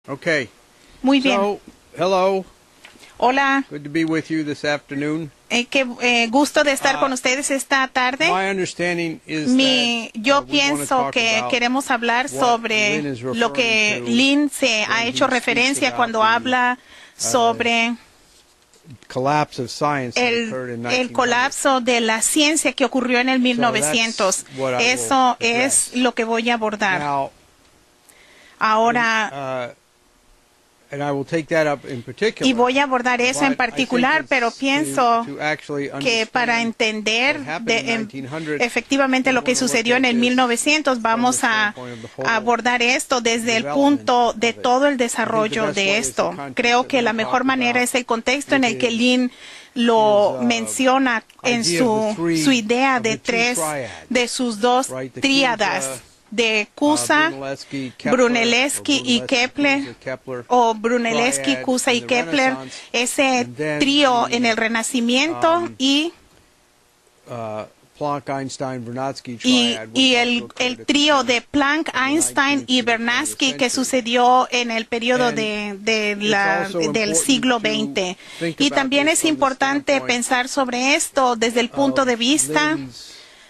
Okay. Muy bien. So, hello. Hola. Good to be with you this afternoon. Qué gusto de estar con ustedes esta tarde. My understanding is Yo we wanna pienso talk que about queremos hablar what sobre Lynn is lo que referring to Lynn se ha when hecho he referencia speaks cuando about habla sobre collapse of science that occurred in el 1900. colapso de la ciencia que ocurrió en el 1900. what I will Eso address. es lo que voy a abordar. Now, Ahora, and I will take that up in particular. y voy a abordar eso en but I think particular, it's pero pienso to actually que para understand entender what happened in 1900, efectivamente lo que sucedió en el 1900, vamos a abordar esto desde el punto de todo el desarrollo de esto. Creo que la mejor manera es el contexto en el que Lynn lo menciona en su idea de sus dos tríadas, de Cusa, Brunelleschi y Kepler, o Brunelleschi, Cusa y Kepler, ese trío en el Renacimiento y Planck, Einstein, Vernadsky el trío de Planck, Einstein y Vernadsky que sucedió en el periodo del siglo XX. Y también es importante pensar sobre esto desde el punto de vista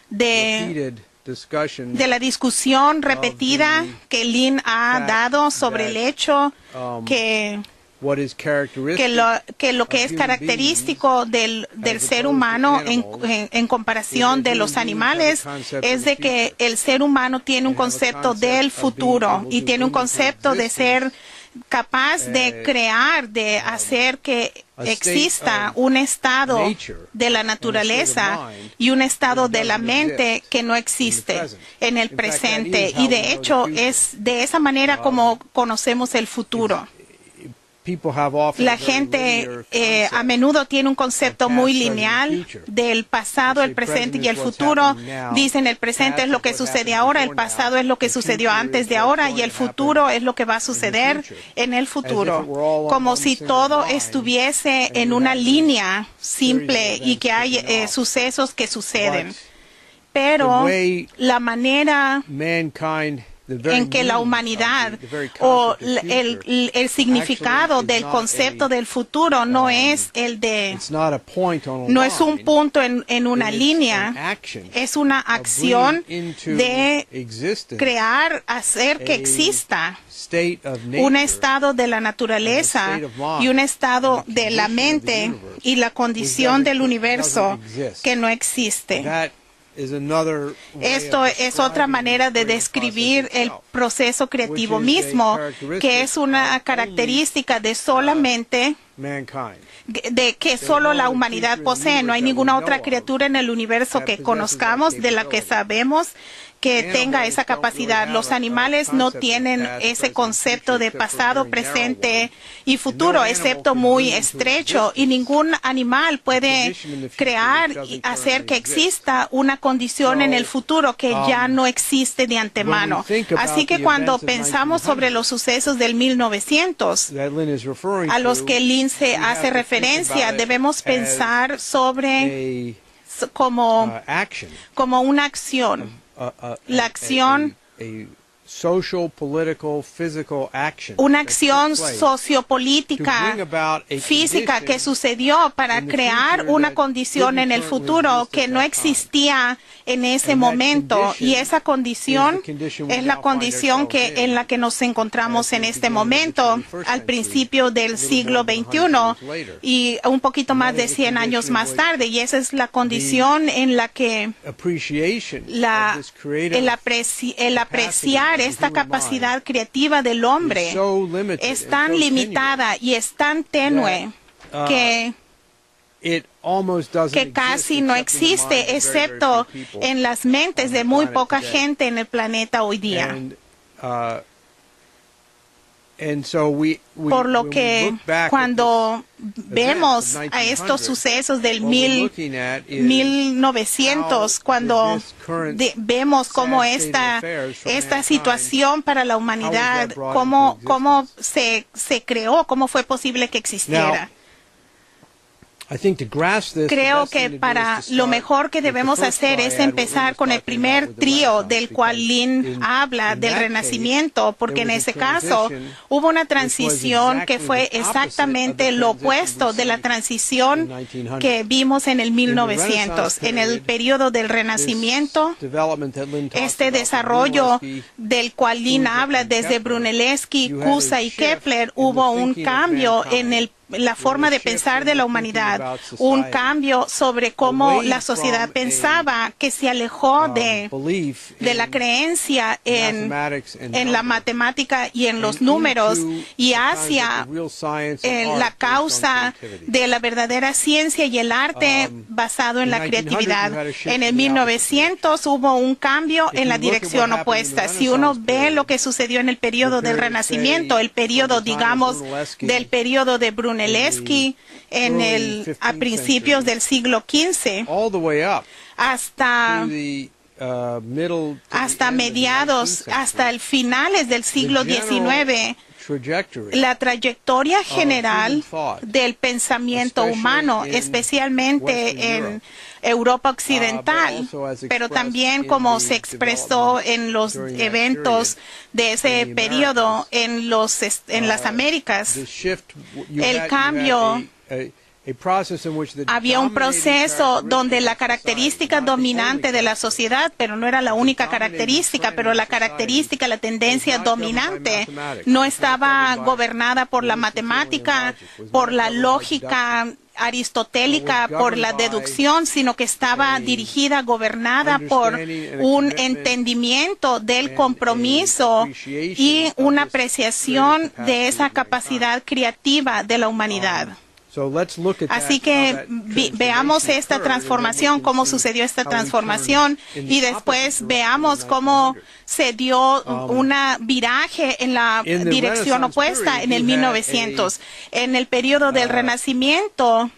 de la discusión repetida que Lynn ha dado sobre el hecho que lo que es característico del ser humano en comparación de los animales es de que el ser humano tiene un concepto del futuro y tiene un concepto de ser capaz de crear, de hacer que exista un estado de la naturaleza y un estado de la mente que no existe en el presente. Y de hecho es de esa manera como conocemos el futuro. La gente a menudo tiene un concepto muy lineal del pasado, el presente y el futuro. Dicen el presente es lo que sucede ahora, el pasado es lo que sucedió antes de ahora y el futuro es lo que va a suceder en el futuro. Como si todo estuviese en una línea simple y que hay sucesos que suceden. Pero la manera en que la humanidad o el significado del concepto del futuro no es no es un punto en una línea, es una acción de crear, hacer que exista un estado de la naturaleza y un estado de la mente y la condición del universo que no existe. Esto es otra manera de describir el proceso creativo mismo, que es una característica de solamente de que solo la humanidad posee. No hay ninguna otra criatura en el universo que conozcamos, de la que sabemos, que tenga esa capacidad. Los animales no tienen ese concepto de pasado, presente y futuro, excepto muy estrecho, y ningún animal puede crear y hacer que exista una condición en el futuro que ya no existe de antemano. Así que cuando pensamos sobre los sucesos del 1900, a los que Lynn se hace referencia, debemos pensar sobre como una acción. La acción, una acción sociopolítica, física que sucedió para crear una condición en el futuro que no existía en ese momento, y esa condición es la condición en la que nos encontramos en este momento, al principio del siglo XXI y un poquito más de 100 años más tarde, y esa es la condición en la que el apreciar esta capacidad creativa del hombre es tan limitada y es tan tenue que casi no existe, excepto en las mentes de muy poca gente en el planeta hoy día. Por lo que cuando vemos a estos sucesos del 1900, cuando vemos cómo esta situación para la humanidad, cómo se creó, cómo fue posible que existiera. Creo que para lo mejor que debemos hacer es empezar con el primer trío del cual Lynn habla del Renacimiento, porque en ese caso hubo una transición que fue exactamente lo opuesto de la transición que vimos en el 1900. En el periodo del Renacimiento, este desarrollo del cual Lynn habla desde Brunelleschi, Cusa y Kepler, hubo un cambio en la forma de pensar de la humanidad, un cambio sobre cómo la sociedad pensaba, que se alejó de la creencia en la matemática y en los números y hacia la causa de la verdadera ciencia y el arte basado en la creatividad. En el 1900 hubo un cambio en la dirección opuesta. Si uno ve lo que sucedió en el periodo del Renacimiento, el periodo, digamos, del periodo de Brunelleschi, a principios del siglo XV, hasta mediados, hasta el finales del siglo XIX, la trayectoria general del pensamiento humano, especialmente en Europa Occidental, pero también como se expresó en los eventos de ese periodo en las Américas, el cambio. Había un proceso donde la característica dominante de la sociedad, pero no era la única característica, pero la característica, la tendencia dominante, no estaba gobernada por la matemática, por la lógica aristotélica, por la deducción, sino que estaba dirigida, gobernada por un entendimiento del compromiso y una apreciación de esa capacidad creativa de la humanidad. Así que veamos esta transformación, cómo sucedió esta transformación, y después veamos cómo se dio una viraje en la dirección opuesta en el 1900. En el periodo del Renacimiento,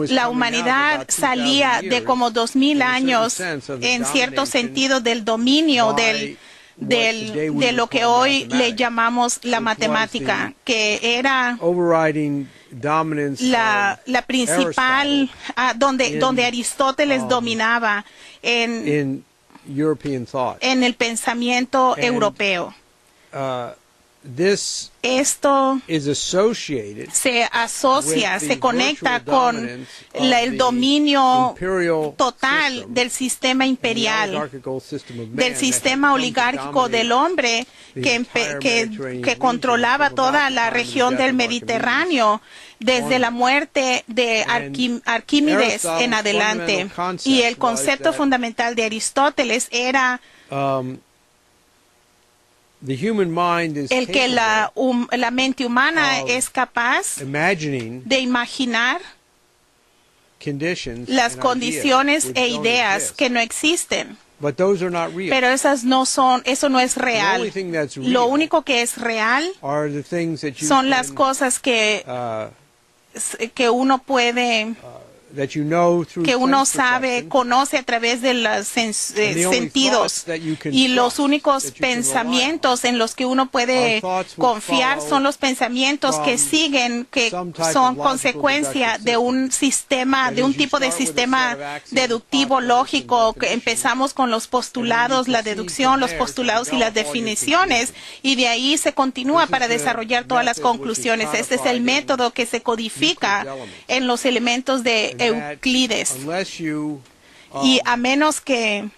la humanidad salía de como 2000 años, en cierto sentido, del dominio de lo que hoy le llamamos la matemática, que era la principal, donde Aristóteles dominaba en el pensamiento europeo. Esto se asocia, se conecta con el dominio total del sistema imperial, del sistema oligárquico del hombre que controlaba toda la región del Mediterráneo desde la muerte de Arquímedes en adelante. Y el concepto fundamental de Aristóteles era el que la mente humana es capaz de imaginar las condiciones e ideas que no existen. Pero eso no es real. Lo único que es real son las cosas que uno puede, que uno sabe, conoce a través de los sentidos, y los únicos pensamientos en los que uno puede confiar son los pensamientos que siguen, que son consecuencia de un sistema, de un tipo de sistema deductivo lógico, que empezamos con los postulados, la deducción, los postulados y las definiciones, y de ahí se continúa para desarrollar todas las conclusiones. Este es el método que se codifica en los elementos de Euclides. Y a menos que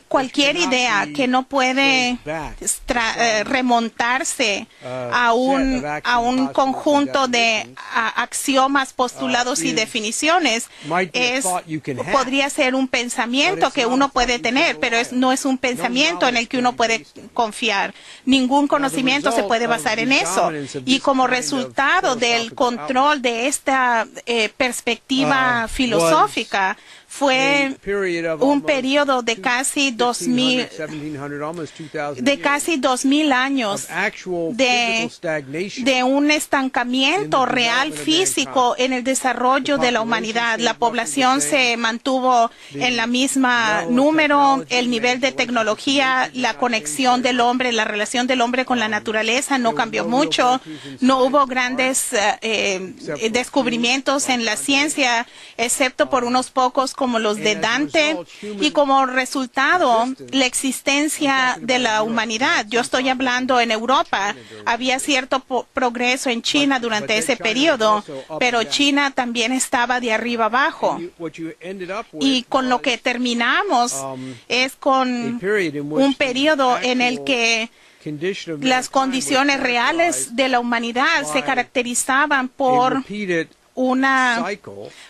cualquier idea que no puede remontarse a un conjunto de axiomas, postulados y definiciones, podría ser un pensamiento que uno puede tener, pero no es un pensamiento en el que uno puede confiar. Ningún conocimiento se puede basar en eso. Y como resultado del control de esta perspectiva filosófica, fue un periodo de casi 2000 años de un estancamiento real físico en el desarrollo de la humanidad. La población se mantuvo en la misma número, el nivel de tecnología, la conexión del hombre, la relación del hombre con la naturaleza no cambió mucho, no hubo grandes descubrimientos en la ciencia, excepto por unos pocos como los de Dante, y como resultado, la existencia de la humanidad. Yo estoy hablando en Europa, había cierto progreso en China durante ese periodo, pero China también estaba de arriba abajo. Y con lo que terminamos es con un periodo en el que las condiciones reales de la humanidad se caracterizaban por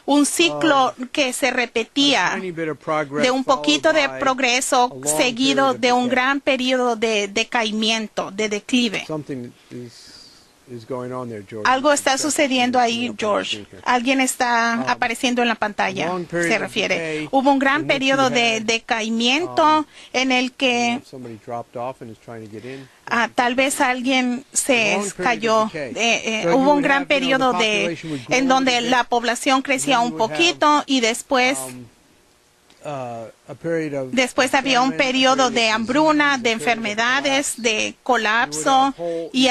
un ciclo que se repetía de un poquito de progreso seguido de un gran periodo de decaimiento, de declive. Algo está sucediendo ahí, George. Alguien está apareciendo en la pantalla, se refiere. Hubo un gran periodo de decaimiento en el que tal vez alguien se cayó. Hubo un gran periodo en donde la población crecía un poquito y después había un periodo de hambruna, de enfermedades, de colapso, y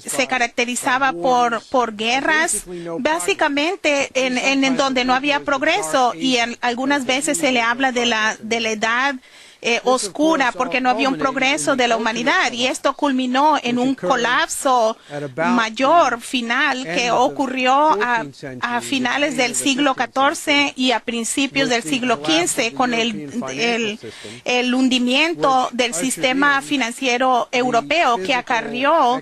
se caracterizaba por guerras, básicamente en donde no había progreso, y algunas veces se le habla de la edad oscura porque no había un progreso de la humanidad, y esto culminó en un colapso mayor final que ocurrió a finales del siglo XIV y a principios del siglo XV con el hundimiento del sistema financiero europeo, que acarrió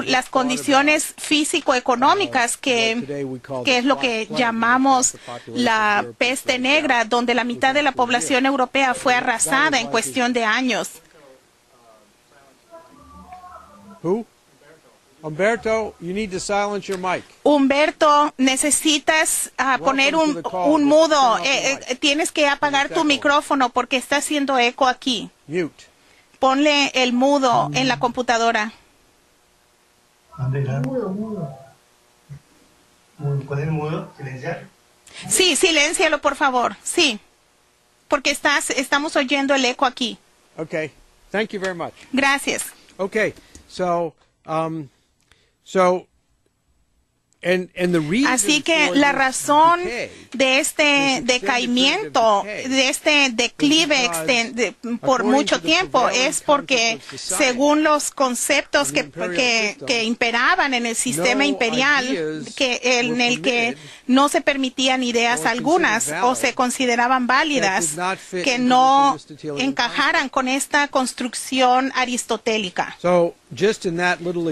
las condiciones físico-económicas que es lo que llamamos la peste negra, donde la mitad de la población europea fue arrasada en cuestión de años. Humberto, you need to silence your mic. Humberto, necesitas poner un mudo. Tienes que apagar tu micrófono porque está haciendo eco aquí. Mute. Ponle el mudo en la computadora. Mudo. ¿Poner mudo? ¿Silenciar? Sí, siléncialo, por favor. Sí. Porque estamos oyendo el eco aquí. Okay. Thank you very much. Gracias. Okay. Así que la razón de este decaimiento, de este declive por mucho tiempo, es porque según los conceptos que imperaban en el sistema imperial, en el que no se permitían ideas algunas o se consideraban válidas, que no encajaran con esta construcción aristotélica.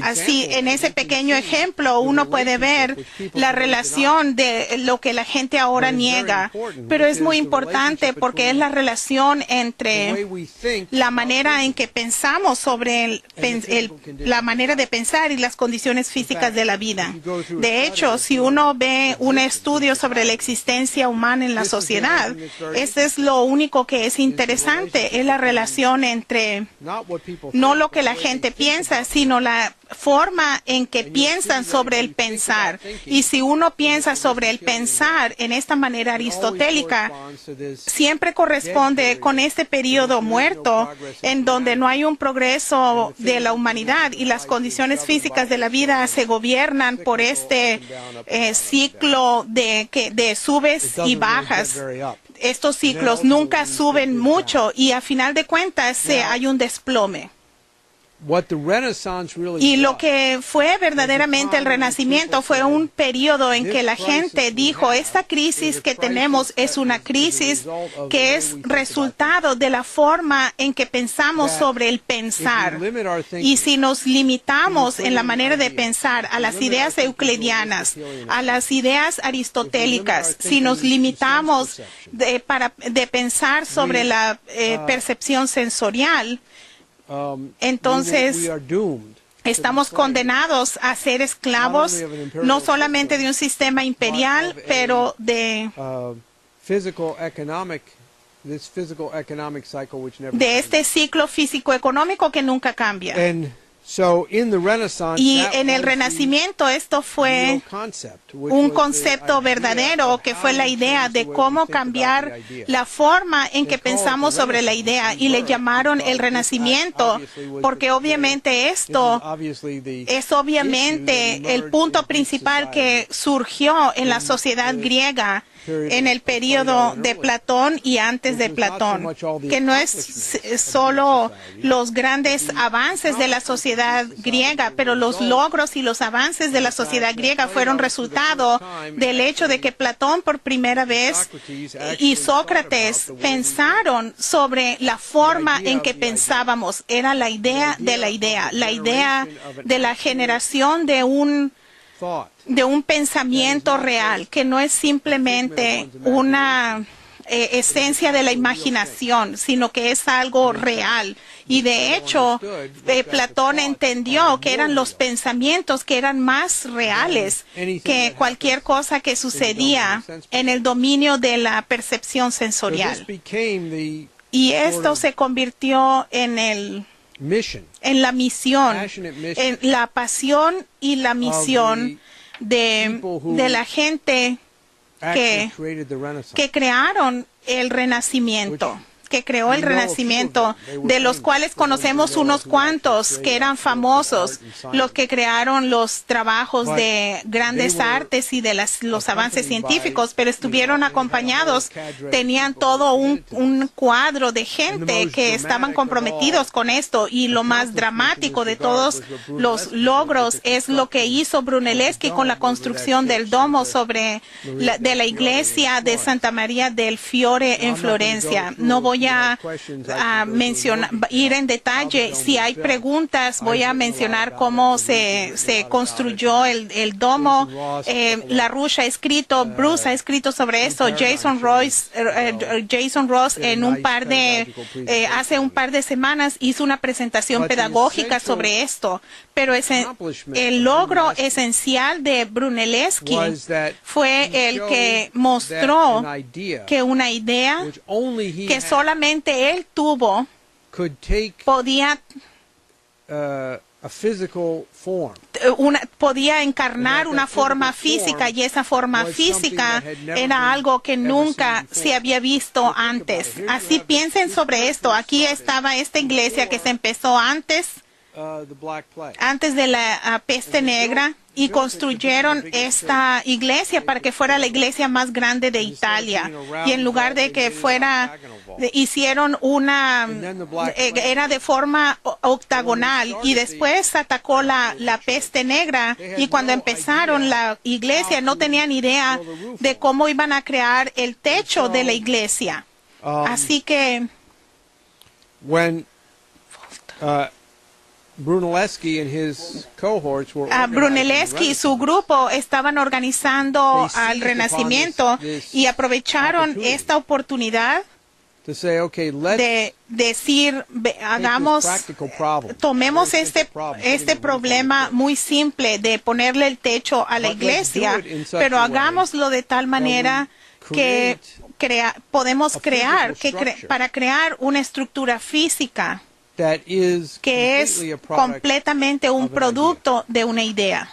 Así, en ese pequeño ejemplo, uno puede ver la relación de lo que la gente ahora niega, pero es muy importante porque es la relación entre la manera en que pensamos sobre la manera de pensar y las condiciones físicas de la vida. De hecho, si uno ve un estudio sobre la existencia humana en la sociedad, este es lo único que es interesante, es la relación entre no lo que la gente piensa, sino la forma en que piensan sobre el pensar. Y si uno piensa sobre el pensar en esta manera aristotélica, siempre corresponde con este periodo muerto en donde no hay un progreso de la humanidad y las condiciones físicas de la vida se gobiernan por este ciclo de subes y bajas. Estos ciclos nunca suben mucho y a final de cuentas hay un desplome. Y lo que fue verdaderamente el Renacimiento fue un periodo en que la gente dijo, esta crisis que tenemos es una crisis que es resultado de la forma en que pensamos sobre el pensar. Y si nos limitamos en la manera de pensar a las ideas euclidianas, a las ideas aristotélicas, si nos limitamos de pensar sobre la percepción sensorial, entonces estamos condenados a ser esclavos no solamente de un sistema imperial, pero de de este ciclo físico-económico que nunca cambia. So in the Renaissance, Y en el Renacimiento esto fue un concepto verdadero, que fue la idea de cómo cambiar la forma en que pensamos sobre la idea, y le llamaron el Renacimiento porque obviamente esto es obviamente el punto principal que surgió en la sociedad griega en el periodo de Platón y antes de Platón, que no es solo los grandes avances de la sociedad griega, pero los logros y los avances de la sociedad griega fueron resultado del hecho de que Platón por primera vez y Sócrates pensaron sobre la forma en que pensábamos. Era la idea de la idea de la generación de un pensamiento real, que no es simplemente una esencia de la imaginación, sino que es algo real. Y de hecho, Platón entendió que eran los pensamientos que eran más reales que cualquier cosa que sucedía en el dominio de la percepción sensorial. Y esto se convirtió en la misión, en la pasión y la misión de la gente que crearon el Renacimiento, que creó el Renacimiento, de los cuales conocemos unos cuantos que eran famosos, los que crearon los trabajos de grandes artes y de los avances científicos, pero estuvieron acompañados, tenían todo un cuadro de gente que estaban comprometidos con esto, y lo más dramático de todos los logros es lo que hizo Brunelleschi con la construcción del domo de la iglesia de Santa María del Fiore en Florencia. No voy a ir en detalle. Si hay preguntas, voy a mencionar cómo se construyó el domo. LaRouche ha escrito, Bruce ha escrito sobre eso, Jason Ross hace un par de semanas hizo una presentación pedagógica sobre esto. Pero el logro esencial de Brunelleschi fue el que mostró que una idea que solamente él tuvo podía encarnar una forma física, y esa forma física era algo que nunca se había visto antes. Así piensen sobre esto. Aquí estaba esta iglesia que se empezó antes de la peste negra, y construyeron esta iglesia para que fuera la iglesia más grande de Italia, y en lugar de que hicieron era de forma octagonal, y después atacó la peste negra, y cuando empezaron la iglesia no tenían idea de cómo iban a crear el techo de la iglesia. Así que Brunelleschi y su grupo estaban organizando al Renacimiento, y aprovecharon esta oportunidad de decir, tomemos este problema muy simple de ponerle el techo a la iglesia, pero hagámoslo de tal manera que podemos para crear una estructura física que es completamente un producto de una idea.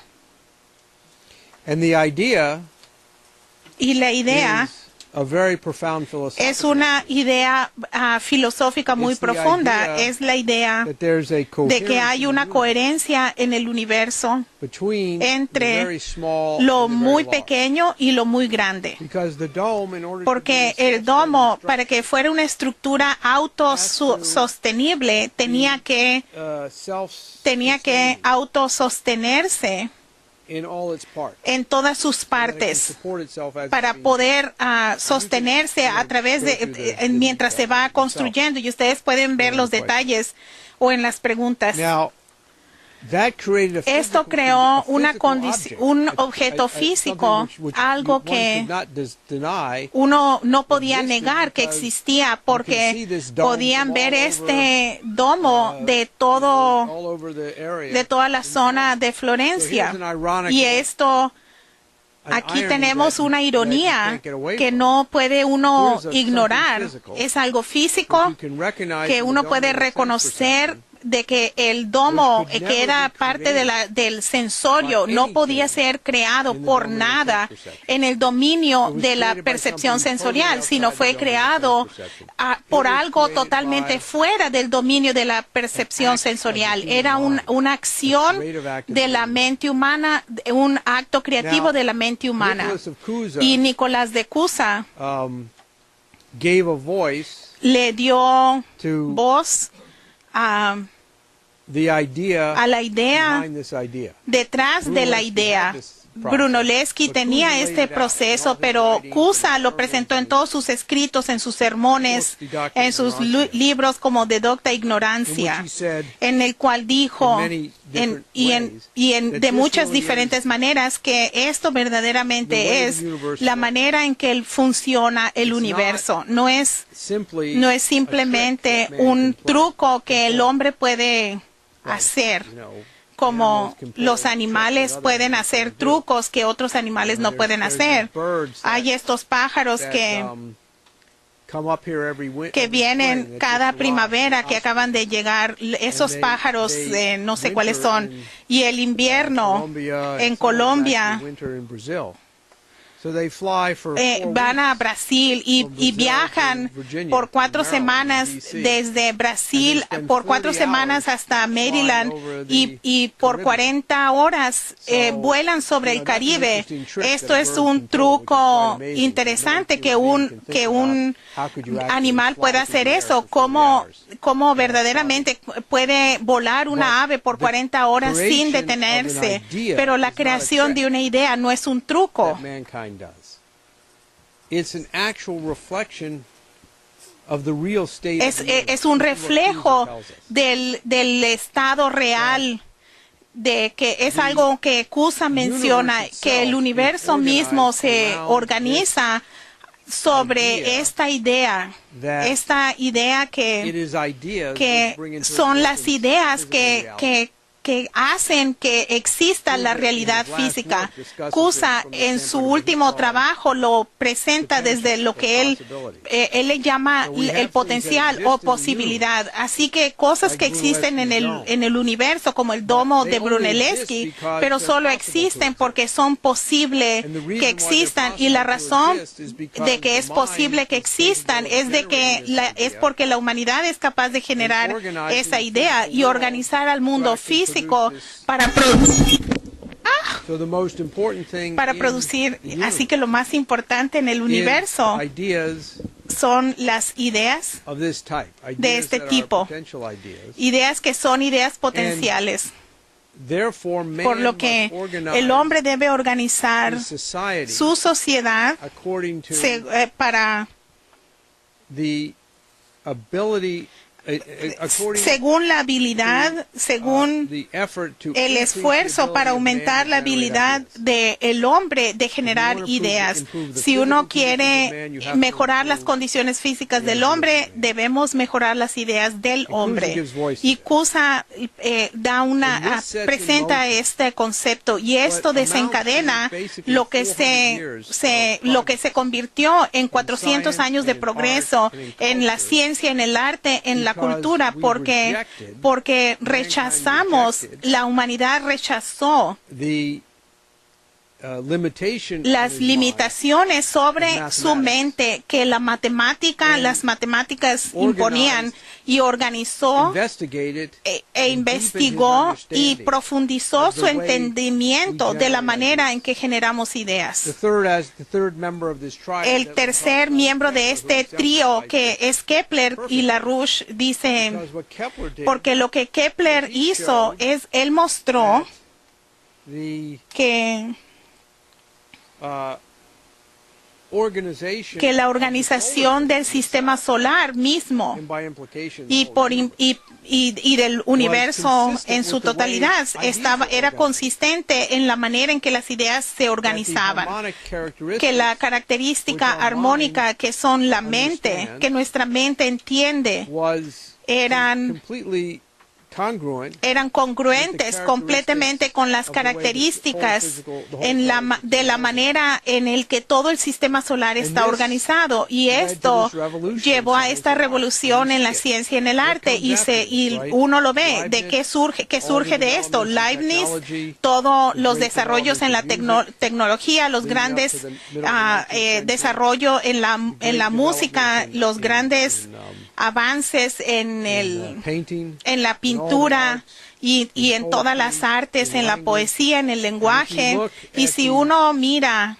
Y la idea es una idea filosófica muy profunda. Es la idea de que hay una coherencia en el universo entre lo muy pequeño y lo muy grande. Porque el domo, para que fuera una estructura autosostenible, tenía que autosostenerse en todas sus partes para poder sostenerse a través mientras se va construyendo, y ustedes pueden ver los detalles o en las preguntas. Esto creó un objeto físico, algo que uno no podía negar que existía, porque podían ver este domo de toda la zona de Florencia. Y esto Aquí tenemos una ironía que no puede uno ignorar. Es algo físico que uno puede reconocer de que el domo, que era parte del sensorio, no podía ser creado por nada en el dominio de la percepción sensorial, sino fue creado por algo totalmente fuera del dominio de la percepción sensorial. Era una acción de la mente humana, un acto creativo de la mente humana. Y Nicolás de Cusa le dio voz a la idea detrás de la idea. Brunelleschi tenía este proceso, pero Cusa lo presentó en todos sus escritos, en sus sermones, en sus libros como De Docta Ignorancia, en el cual dijo de muchas diferentes maneras que esto verdaderamente es la manera en que funciona el universo. No es simplemente un truco que el hombre puede hacer, como los animales pueden hacer trucos que otros animales no pueden hacer. Hay estos pájaros que vienen cada primavera, que acaban de llegar, esos pájaros, no sé cuáles son, y el invierno en Colombia. Van a Brasil y viajan por 4 semanas desde Brasil, por 4 semanas hasta Maryland, y por 40 horas vuelan sobre el Caribe. Esto es un truco interesante, que un animal pueda hacer eso. ¿Cómo verdaderamente puede volar una ave por 40 horas sin detenerse? Pero la creación de una idea no es un truco. Es un reflejo del estado real, de que es algo que Cusa menciona, que el universo mismo se organiza sobre esta idea que son las ideas que hacen que exista la realidad física. Cusa en su último trabajo lo presenta desde lo que él le llama el potencial o posibilidad. Así que cosas que existen en el universo, como el domo de Brunelleschi, pero solo existen porque son posible que existan, y la razón de que es posible que existan es es porque la humanidad es capaz de generar esa idea y organizar al mundo físico para producir. Así que lo más importante en el universo son las ideas de este tipo, ideas que son ideas potenciales. Por lo que el hombre debe organizar su sociedad para según la habilidad, según el esfuerzo para aumentar la habilidad del hombre de generar ideas. Si uno quiere mejorar las condiciones físicas del hombre, debemos mejorar las ideas del hombre. Y Cusa presenta este concepto, y esto desencadena lo que se convirtió en 400 años de progreso en la ciencia, en el arte, en la cultura, porque rechazamos, la humanidad rechazó las limitaciones sobre su mente que las matemáticas imponían, y organizó e investigó y profundizó su entendimiento de la manera en que generamos ideas. El tercer miembro de este trío, que es Kepler y LaRouche, dice, porque lo que Kepler hizo es, él mostró que la organización del sistema solar mismo y del universo en su totalidad era consistente en la manera en que las ideas se organizaban, que la característica armónica que son la mente, que nuestra mente entiende, eran eran congruentes completamente con las características de la manera en el que todo el sistema solar está organizado. Y esto llevó a esta revolución en la ciencia y en el arte. Y uno lo ve. ¿De qué surge de esto? Leibniz, todos los desarrollos en la tecnología, los grandes desarrollos en la música, los grandes avances en la pintura y en todas las artes, en la poesía, en el lenguaje. Y si uno mira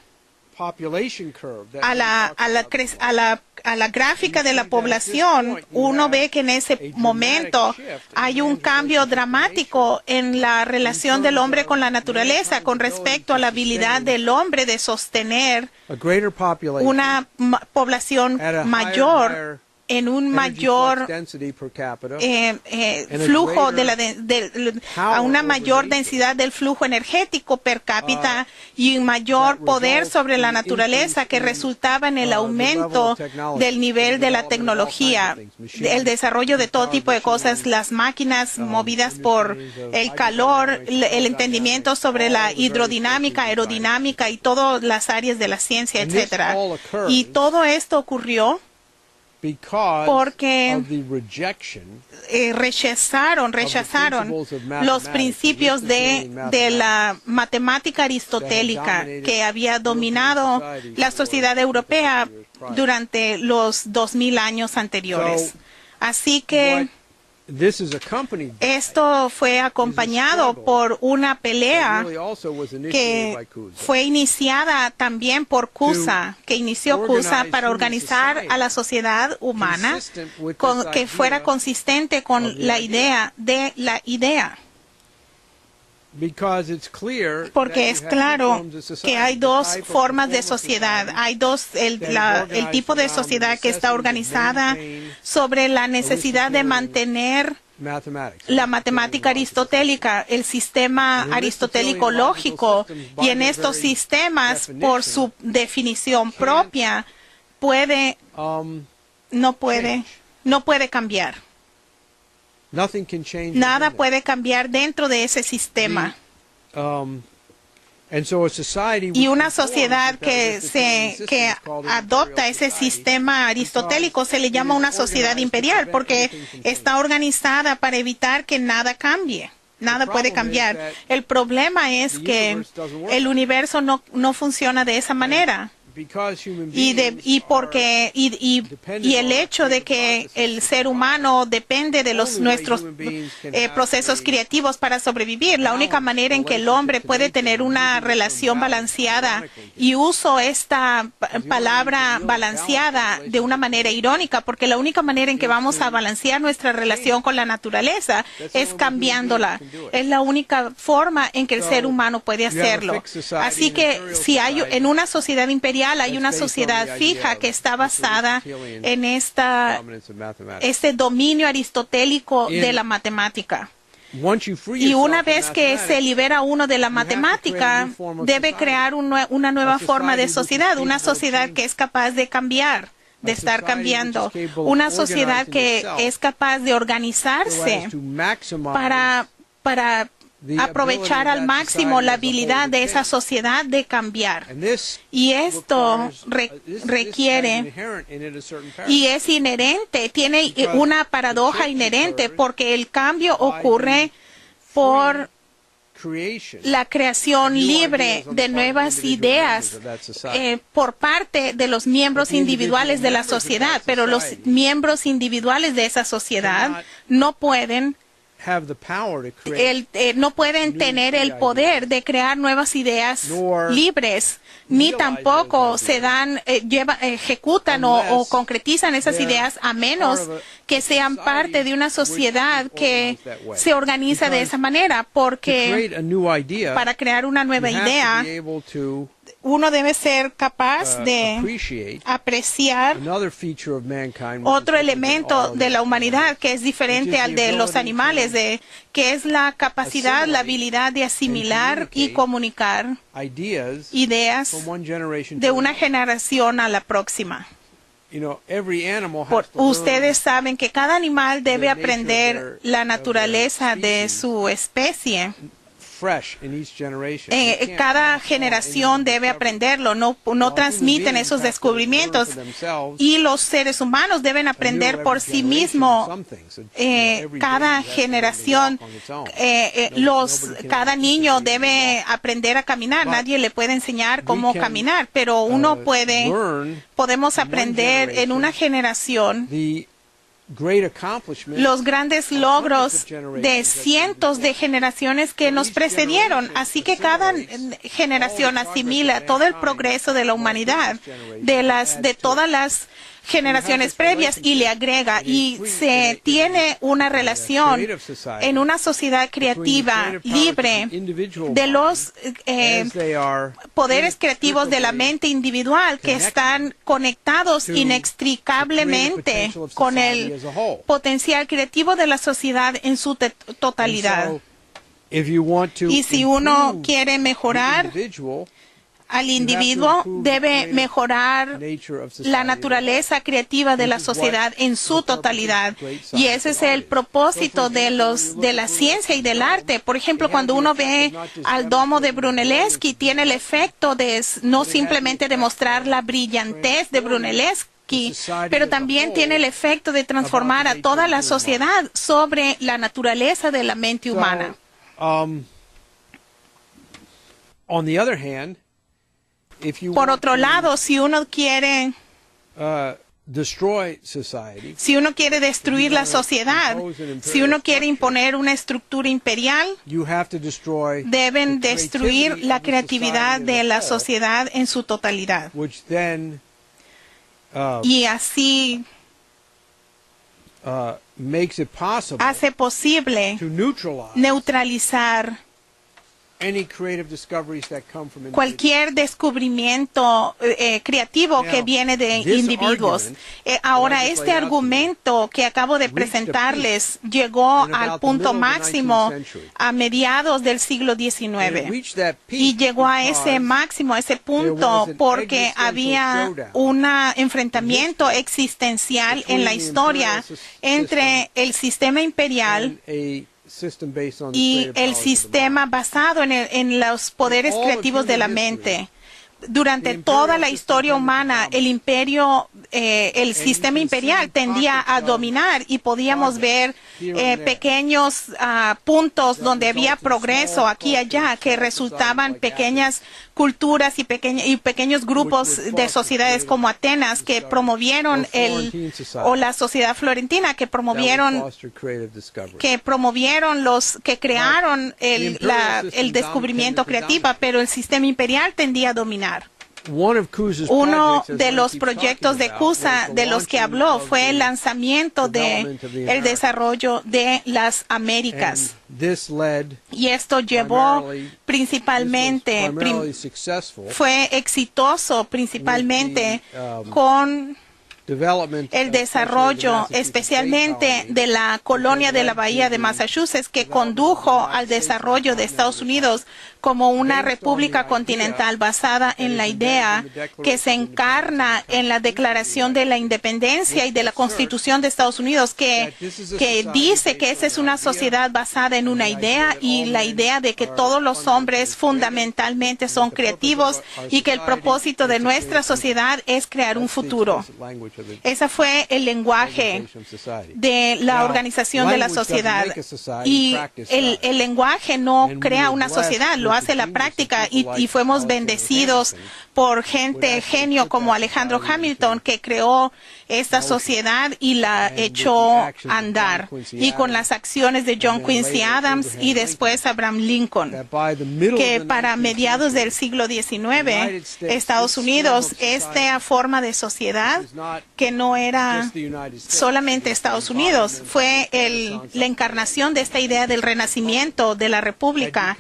a la gráfica de la población, uno ve que en ese momento hay un cambio dramático en la relación del hombre con la naturaleza con respecto a la habilidad del hombre de sostener una población mayor en un mayor flujo a una mayor densidad del flujo energético per cápita y un mayor poder sobre la naturaleza que resultaba en el aumento del nivel de la tecnología, el desarrollo de todo tipo de cosas, las máquinas movidas por el calor, el entendimiento sobre la hidrodinámica, aerodinámica y todas las áreas de la ciencia, etcétera. Y todo esto ocurrió porque rechazaron los principios de la matemática aristotélica que había dominado la sociedad europea durante los 2000 años anteriores. Así que esto fue acompañado por una pelea que fue iniciada también por Cusa, que inició Cusa para organizar a la sociedad humana que fuera consistente con la idea de la idea. Porque es claro que hay dos formas de sociedad. Hay el tipo de sociedad que está organizada sobre la necesidad de mantener la matemática aristotélica, el sistema aristotélico lógico, y en estos sistemas, por su definición propia, no puede cambiar. Nada puede cambiar dentro de ese sistema. Y una sociedad que adopta ese sistema aristotélico se le llama una sociedad imperial porque está organizada para evitar que nada cambie. Nada puede cambiar. El problema es que el universo no funciona de esa manera. Y el hecho de que el ser humano depende de nuestros procesos creativos para sobrevivir. La única manera en que el hombre puede tener una relación balanceada, y uso esta palabra balanceada de una manera irónica, porque la única manera en que vamos a balancear nuestra relación con la naturaleza es cambiándola. Es la única forma en que el ser humano puede hacerlo. Así que si hay en una sociedad imperial, hay una sociedad fija que está basada en este dominio aristotélico de la matemática. Y una vez que se libera uno de la matemática, debe crear una nueva forma de sociedad, una sociedad que es capaz de cambiar, de estar cambiando, una sociedad que es capaz de organizarse para aprovechar al máximo la habilidad de esa sociedad de cambiar. Y esto requiere, y es inherente, tiene una paradoja inherente, porque el cambio ocurre por la creación libre de nuevas ideas por parte de los miembros individuales de la sociedad, pero los miembros individuales de esa sociedad no pueden tener el poder de crear nuevas ideas libres, ni tampoco ejecutan o concretizan esas ideas a menos que sean parte de una sociedad que se organiza de esa manera, porque para crear una nueva idea uno debe ser capaz de apreciar otro elemento de la humanidad que es diferente al de los animales, que es la capacidad, la habilidad de asimilar y comunicar ideas de una generación a la próxima. Ustedes saben que cada animal debe aprender la naturaleza de su especie. Cada generación debe aprenderlo, no transmiten esos descubrimientos, y los seres humanos deben aprender por sí mismos. Cada generación, cada niño debe aprender a caminar. Nadie le puede enseñar cómo caminar, pero podemos aprender en una generación los grandes logros de cientos de generaciones que nos precedieron. Así que cada generación asimila todo el progreso de la humanidad, de todas las generaciones previas, y le agrega, y se tiene una relación en una sociedad creativa, libre, de los poderes creativos de la mente individual que están conectados inextricablemente con el potencial creativo de la sociedad en su totalidad. Y si uno quiere mejorar al individuo, debe mejorar la naturaleza creativa de la sociedad en su totalidad. Y ese es el propósito de la ciencia y del arte. Por ejemplo, cuando uno ve al domo de Brunelleschi, tiene el efecto de no simplemente demostrar la brillantez de Brunelleschi, pero también tiene el efecto de transformar a toda la sociedad sobre la naturaleza de la mente humana. Por otro lado, si uno quiere destruir la sociedad, si uno quiere imponer una estructura imperial, deben destruir la creatividad de la sociedad en su totalidad. Y así hace posible neutralizar cualquier descubrimiento creativo que viene de individuos. Ahora, este argumento que acabo de presentarles llegó al punto máximo a mediados del siglo XIX. Y llegó a ese máximo, a ese punto, porque había un enfrentamiento existencial en la historia entre el sistema imperial y el sistema basado en los poderes creativos de la mente. Durante toda la historia humana, el sistema imperial tendía a dominar, y podíamos ver pequeños puntos donde había progreso aquí y allá, que resultaban pequeñas culturas y pequeños grupos de sociedades como Atenas, que promovieron o la sociedad florentina, que promovieron que crearon el descubrimiento creativo, pero el sistema imperial tendía a dominar. Uno de los proyectos de Cusa de los que habló fue el lanzamiento el desarrollo de las Américas. Y esto fue exitoso principalmente con el desarrollo especialmente de la colonia de la Bahía de Massachusetts, que condujo al desarrollo de Estados Unidos como una república continental basada en la idea que se encarna en la Declaración de la Independencia y de la Constitución de Estados Unidos, que dice que esa es una sociedad basada en una idea, y la idea de que todos los hombres fundamentalmente son creativos y que el propósito de nuestra sociedad es crear un futuro. Ese fue el lenguaje de la organización de la sociedad. Y el lenguaje no crea una sociedad, lo hace la práctica, y fuimos bendecidos por genio como Alejandro Hamilton, que creó esta sociedad y la echó a andar, y con las acciones de John Quincy Adams y después Abraham Lincoln, que para mediados del siglo XIX, Estados Unidos, esta forma de sociedad, que no era solamente Estados Unidos, fue la encarnación de esta idea del renacimiento de la República,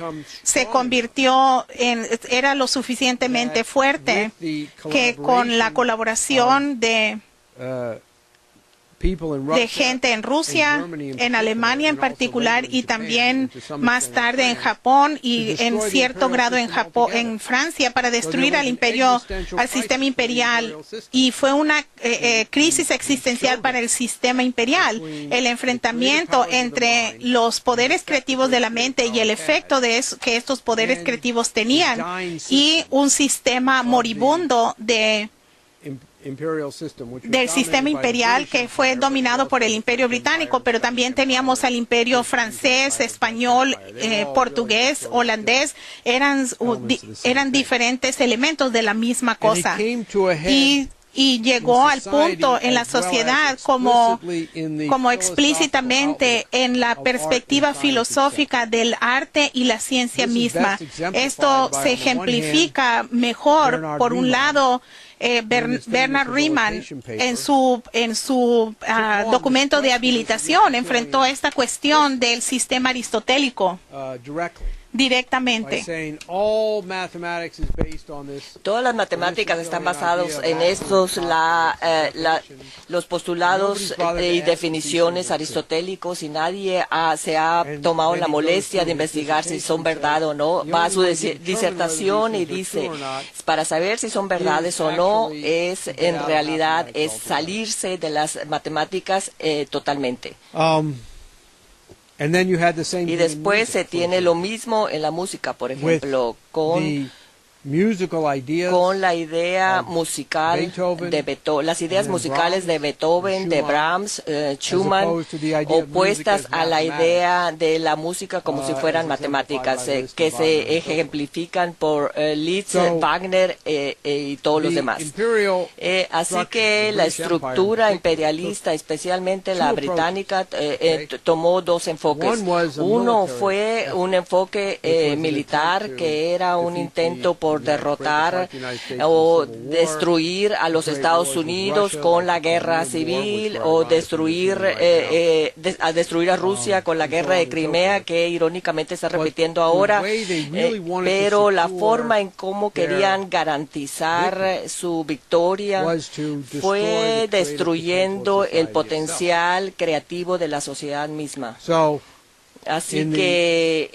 era lo suficientemente fuerte que con la colaboración de de gente en Rusia, en Alemania en particular, y también más tarde en Japón y en cierto grado en Francia, para destruir al sistema imperial. Y fue una crisis existencial para el sistema imperial. El enfrentamiento entre los poderes creativos de la mente y el efecto de eso, que estos poderes creativos tenían, y un sistema moribundo del sistema imperial que fue dominado por el Imperio Británico, pero también teníamos al Imperio francés, español, portugués, holandés. Eran diferentes elementos de la misma cosa. Y llegó al punto en la sociedad como explícitamente en la perspectiva filosófica del arte y la ciencia misma. Esto se ejemplifica mejor, por un lado, Bernard Riemann en su documento de habilitación enfrentó esta cuestión del sistema aristotélico directamente. Todas las matemáticas están basadas en estos, los postulados y definiciones aristotélicos, y nadie se ha tomado la molestia de investigar si son verdad o no. Va a su disertación y dice, para saber si son verdades o no, en realidad es salirse de las matemáticas totalmente. Y después se tiene lo mismo en la música, por ejemplo, con la idea musical de Beethoven, las ideas musicales de Beethoven, de Brahms, Schumann, opuestas a la idea de la música como si fueran matemáticas, que se ejemplifican por Liszt, Wagner y todos los demás. Así que la estructura imperialista, especialmente la británica, tomó dos enfoques. Uno fue un enfoque militar, que era un intento por derrotar o destruir a los Estados Unidos con la guerra civil, o destruir a Rusia con la guerra de Crimea, que irónicamente está repitiendo ahora, pero la forma en cómo querían garantizar su victoria fue destruyendo el potencial creativo de la sociedad misma. Así que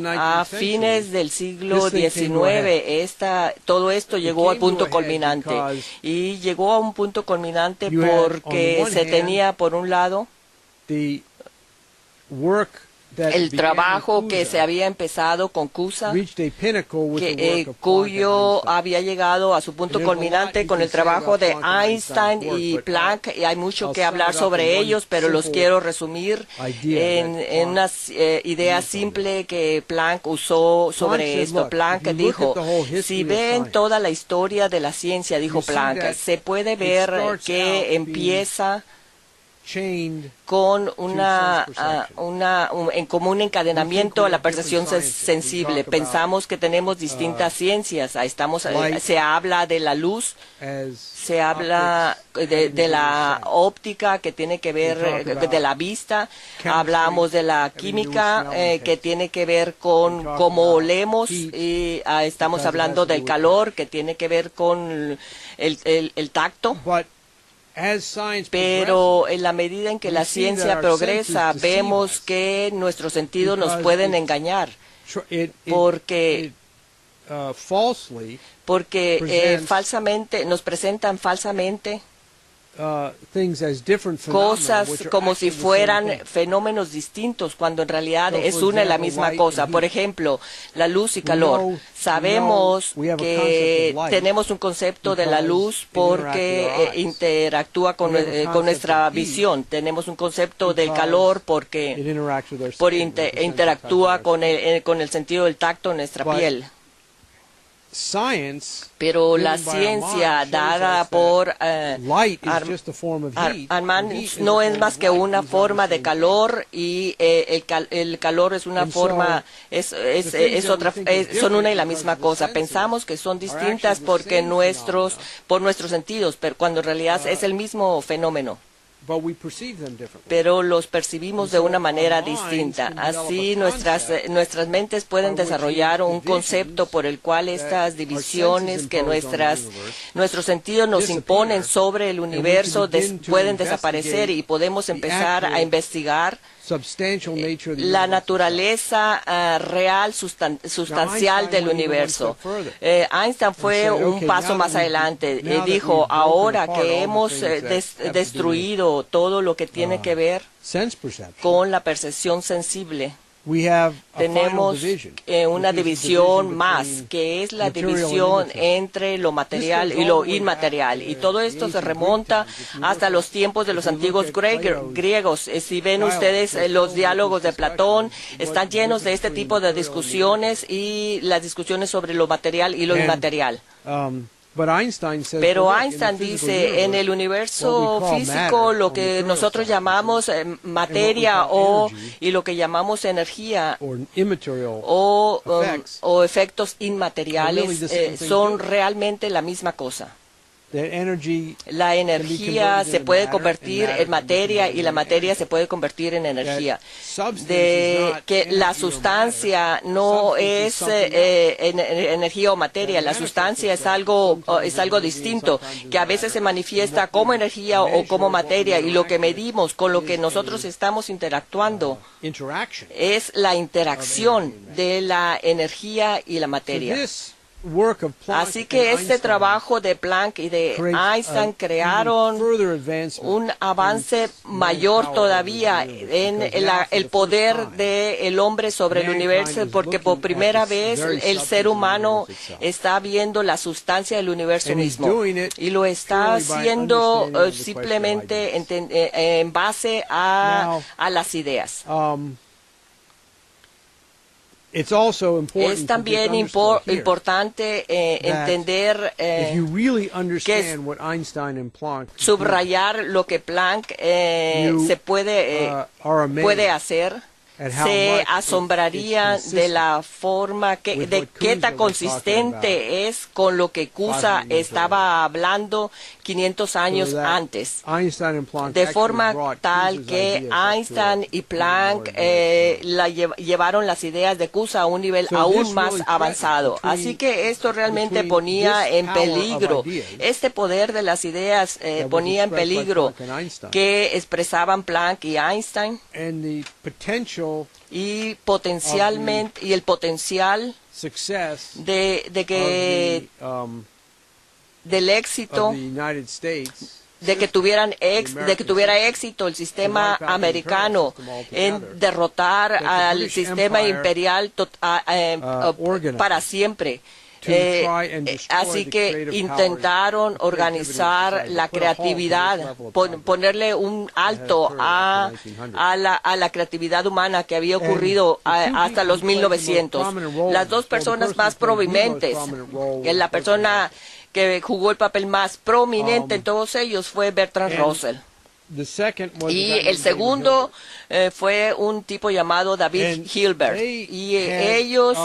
a fines del siglo XIX, todo esto llegó al punto culminante. Y llegó a un punto culminante porque se tenía, por un lado, el trabajo que se había empezado con Cusa, cuyo había llegado a su punto culminante con el trabajo de Einstein y Planck, y hay mucho que hablar sobre ellos, pero los quiero resumir en una idea simple que Planck usó sobre esto. Planck dijo, si ven toda la historia de la ciencia, dijo Planck, se puede ver que empieza con como un encadenamiento a la percepción sensible. Pensamos que tenemos distintas ciencias. Se habla de la luz, se habla de la óptica, que tiene que ver de la vista. Hablamos de la química, que tiene que ver con cómo olemos, y estamos hablando del calor, que tiene que ver con el tacto. Pero en la medida en que la ciencia progresa, vemos que nuestros sentidos nos pueden engañar, porque falsamente nos presentan falsamente cosas como si fueran fenómenos distintos, cuando en realidad es una y la misma cosa. Por ejemplo, la luz y calor. Sabemos que tenemos un concepto de la luz porque interactúa con nuestra visión. Tenemos un concepto del calor porque interactúa con el sentido del tacto en nuestra piel. Pero la ciencia dada por Armand no es más que una forma de calor, y el calor es una forma, son una y la misma cosa. Pensamos que son distintas por nuestros sentidos, pero cuando en realidad es el mismo fenómeno. pero los percibimos de una manera distinta. Así nuestras mentes pueden desarrollar un concepto por el cual estas divisiones que nuestros sentidos nos imponen sobre el universo pueden desaparecer y podemos empezar a investigar la naturaleza real, sustancial del universo. Einstein fue un paso más adelante y dijo, ahora que hemos destruido todo lo que tiene que ver con la percepción sensible, tenemos una división más, que es la división entre lo material y lo inmaterial. Y todo esto se remonta hasta los tiempos de los antiguos griegos. Si ven ustedes los diálogos de Platón, están llenos de este tipo de discusiones y las discusiones sobre lo material y lo inmaterial. Pero Einstein dice, en el universo físico, lo que nosotros llamamos materia y lo que llamamos energía o efectos inmateriales son realmente la misma cosa. La energía se puede convertir en materia y la materia se puede convertir en energía. Que la sustancia no es energía o materia, la sustancia es algo distinto, que a veces se manifiesta como energía o como materia, y lo que medimos, con lo que nosotros estamos interactuando, es la interacción de la energía y la materia. Así que este trabajo de Planck y de Einstein crearon un avance mayor todavía en el poder del hombre sobre el universo, porque por primera vez el ser humano está viendo la sustancia del universo mismo, y lo está haciendo simplemente en base a las ideas. Es también importante entender subrayar lo que Planck puede hacer. Se asombraría de la forma de qué tan consistente es con lo que Cusa estaba hablando 500 años antes, de forma tal que Einstein y Planck llevaron las ideas de Cusa a un nivel aún más avanzado. Así que esto realmente ponía en peligro, este poder de las ideas ponía en peligro que expresaban Planck y Einstein, y potencialmente el potencial del éxito, de que tuviera éxito el sistema americano en derrotar al sistema imperial para siempre. Así que intentaron organizar la creatividad, ponerle un alto a la creatividad humana que había ocurrido hasta los 1900. Las dos personas más prominentes, la persona que jugó el papel más prominente en todos ellos fue Bertrand Russell. Y el segundo fue un tipo llamado David Hilbert. Y ellos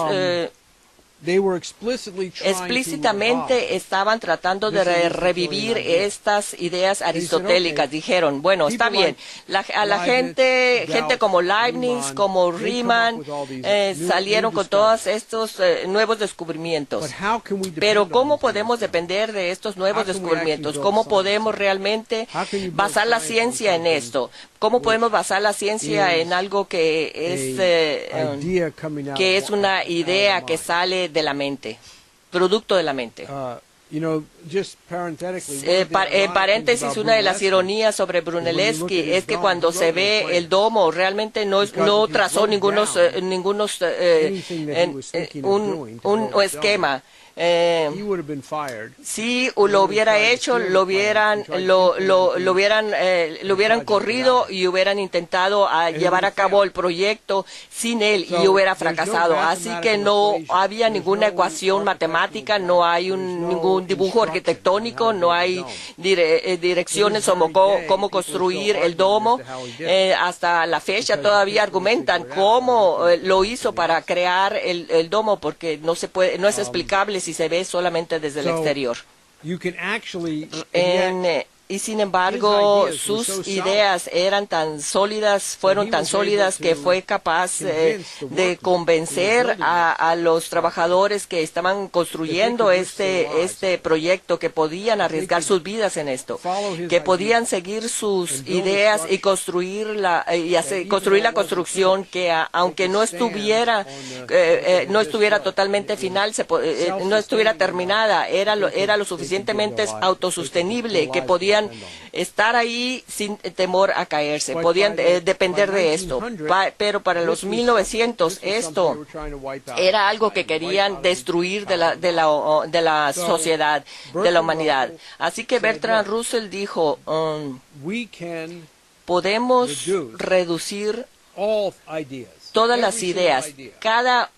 explícitamente estaban tratando de revivir estas ideas aristotélicas. Dijeron, bueno, está bien, a la gente como Leibniz, como Riemann, salieron con todos estos nuevos descubrimientos. Pero ¿cómo podemos depender de estos nuevos descubrimientos? ¿Cómo podemos realmente basar la ciencia en esto? ¿Cómo podemos basar la ciencia en algo que es una idea que sale de la mente, producto de la mente? Paréntesis, una de las ironías sobre Brunelleschi es que cuando se ve el domo, realmente no trazó ningún esquema. Si lo hubiera hecho, lo hubieran corrido y hubieran intentado llevar a cabo el proyecto sin él, y hubiera fracasado. Así que no había ninguna ecuación matemática, no hay ningún dibujo arquitectónico, no hay direcciones sobre cómo construir el domo. Hasta la fecha todavía argumentan cómo lo hizo para crear el domo, porque no es explicable si se ve solamente desde el exterior. y sin embargo sus ideas eran tan sólidas, fueron tan sólidas que fue capaz de convencer a los trabajadores que estaban construyendo este proyecto que podían arriesgar sus vidas en esto, que podían seguir sus ideas y construir la construcción que aunque no estuviera totalmente final, no estuviera terminada, era lo suficientemente autosostenible que podían estar ahí sin temor a caerse, podían depender de esto. Pero para los 1900 esto era algo que querían destruir de la sociedad, de la humanidad. Así que Bertrand Russell dijo, podemos reducir todas las ideas, cada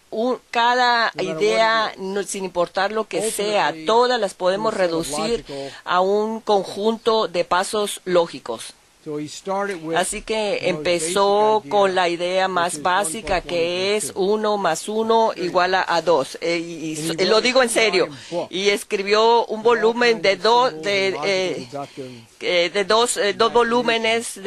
idea, sin importar lo que sea, todas las podemos reducir a un conjunto de pasos lógicos. Así que empezó con la idea más básica, que es 1 más 1 igual a 2. Y lo digo en serio. Y escribió un volumen de dos volúmenes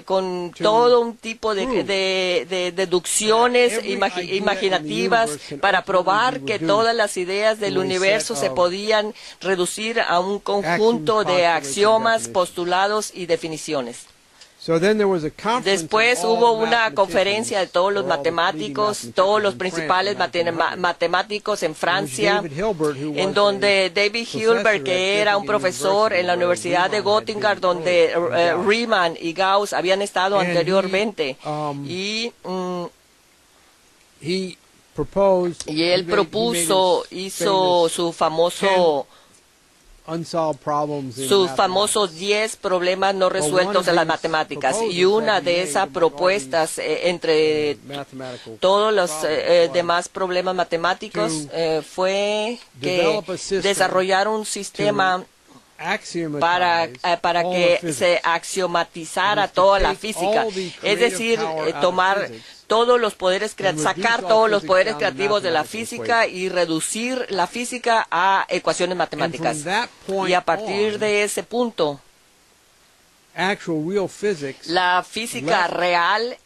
con todo un tipo de deducciones imaginativas para probar que todas las ideas del universo se podían reducir a un conjunto de axiomas, postulados y definiciones. Después hubo una conferencia de todos los matemáticos, todos los principales matemáticos en Francia, en donde David Hilbert, que era un profesor en la Universidad de Göttingen, donde Riemann y Gauss habían estado anteriormente, y él hizo sus famosos 10 problemas no resueltos de las matemáticas, y una de esas propuestas entre todos los demás problemas matemáticos fue que desarrollar un sistema para que se axiomatizara toda la física, es decir, sacar todos los poderes creativos de la física y reducir la física a ecuaciones matemáticas. Y a partir de ese punto, la física real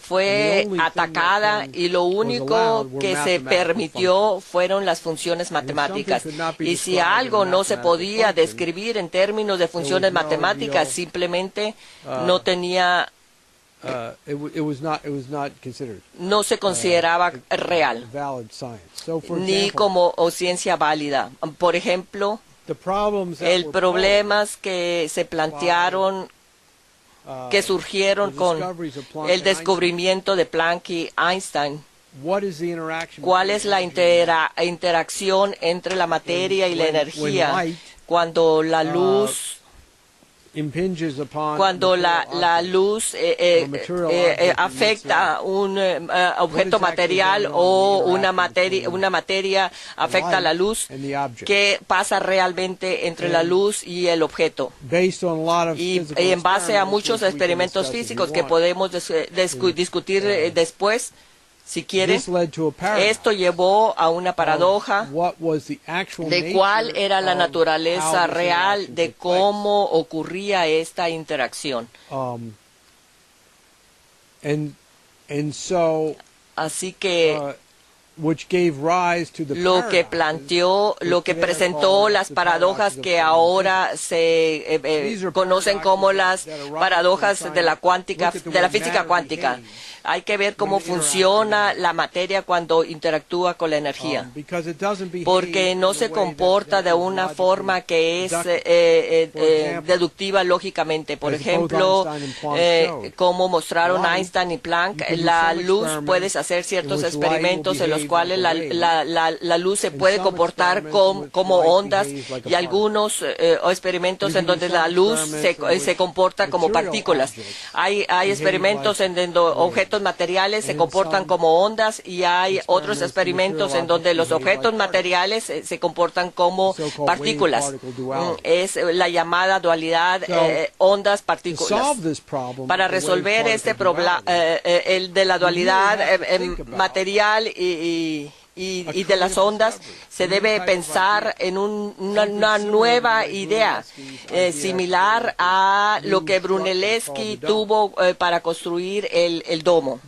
fue atacada, y lo único que se permitió fueron las funciones matemáticas. Y si algo no se podía describir en términos de funciones matemáticas, simplemente no se consideraba real, ni como ciencia válida. Por ejemplo, el problemas que se plantearon, que surgieron con el descubrimiento de Planck y Einstein. ¿Cuál es la interacción entre la materia y la energía cuando la luz afecta un objeto material, o una materia afecta a la luz? ¿Qué pasa realmente entre la luz y el objeto? Y en base a muchos experimentos físicos que podemos discutir después, si quiere, esto llevó a una paradoja de cuál era la naturaleza real de cómo ocurría esta interacción. Así que lo que presentó las paradojas que ahora se conocen como las paradojas de la física cuántica. Hay que ver cómo funciona la materia cuando interactúa con la energía, porque no se comporta de una forma que es deductiva lógicamente. Por ejemplo, como mostraron Einstein y Planck, la luz, puedes hacer ciertos experimentos en los cuales la luz se puede comportar como ondas, y algunos experimentos en donde la luz se comporta como partículas. Hay experimentos en donde objetos materiales se comportan como ondas, y hay otros experimentos en donde los objetos materiales se comportan como partículas. Es la llamada dualidad ondas-partículas. Para resolver este problema, el de la dualidad material y y de las ondas, se debe pensar en una nueva idea, similar a lo que Brunelleschi tuvo para construir el domo.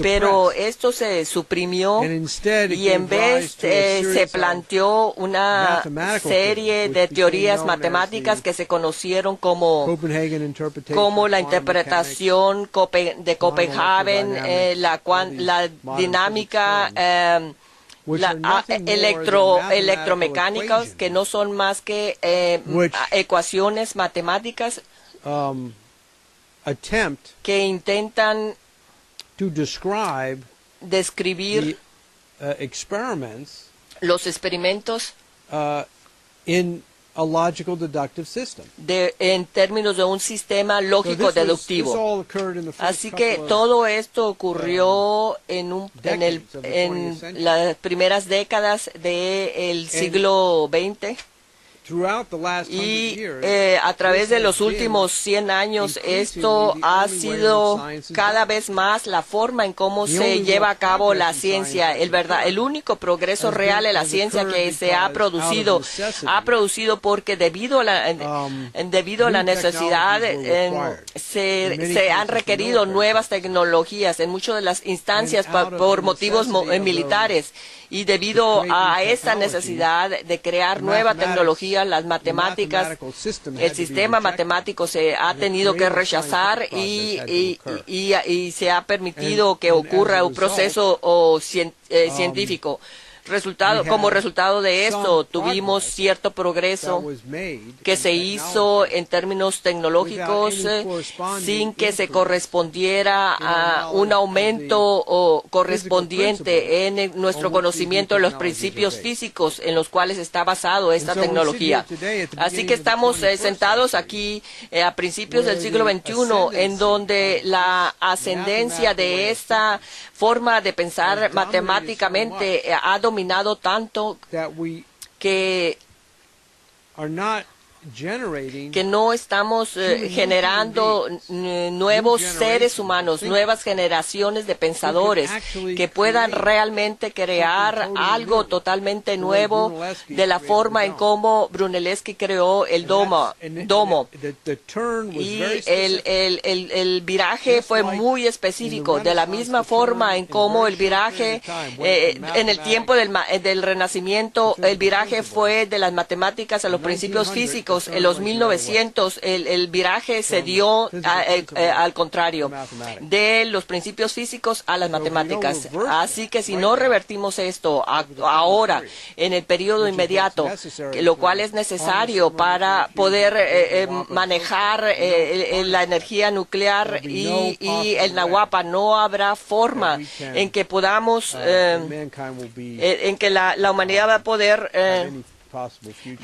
Pero esto se suprimió y en vez se planteó una serie de teorías matemáticas que se conocieron como la interpretación de Copenhagen, la dinámica, electromecánicas, que no son más que ecuaciones matemáticas que intentan describir los experimentos en términos de un sistema lógico deductivo. Así que todo esto ocurrió en las primeras décadas del siglo XX. Y a través de los últimos 100 años, esto ha sido cada vez más la forma en cómo se lleva a cabo la ciencia. El único progreso real en la ciencia que se ha producido porque debido a la necesidad se han requerido nuevas tecnologías en muchas de las instancias por motivos militares. Y debido a esta necesidad de crear nueva tecnología, las matemáticas, el sistema matemático se ha tenido que rechazar y se ha permitido que ocurra un proceso científico. Como resultado de esto, tuvimos cierto progreso que se hizo en términos tecnológicos sin que se correspondiera a un aumento correspondiente en nuestro conocimiento de los principios físicos en los cuales está basado esta tecnología. Así que estamos sentados aquí a principios del siglo XXI, en donde la ascendencia de esta forma de pensar matemáticamente ha dominado tanto que no estamos generando nuevos seres humanos, nuevas generaciones de pensadores que puedan realmente crear algo totalmente nuevo de la forma en cómo Brunelleschi creó el domo. Y el viraje fue muy específico, de la misma forma en cómo el viraje en el tiempo del Renacimiento, el viraje fue de las matemáticas a los principios físicos. En los 1900 el viraje se dio al contrario, de los principios físicos a las matemáticas. Así que si no revertimos esto ahora, en el periodo inmediato, lo cual es necesario para poder manejar la energía nuclear y el Nahuapa, no habrá forma en que podamos, en que la humanidad va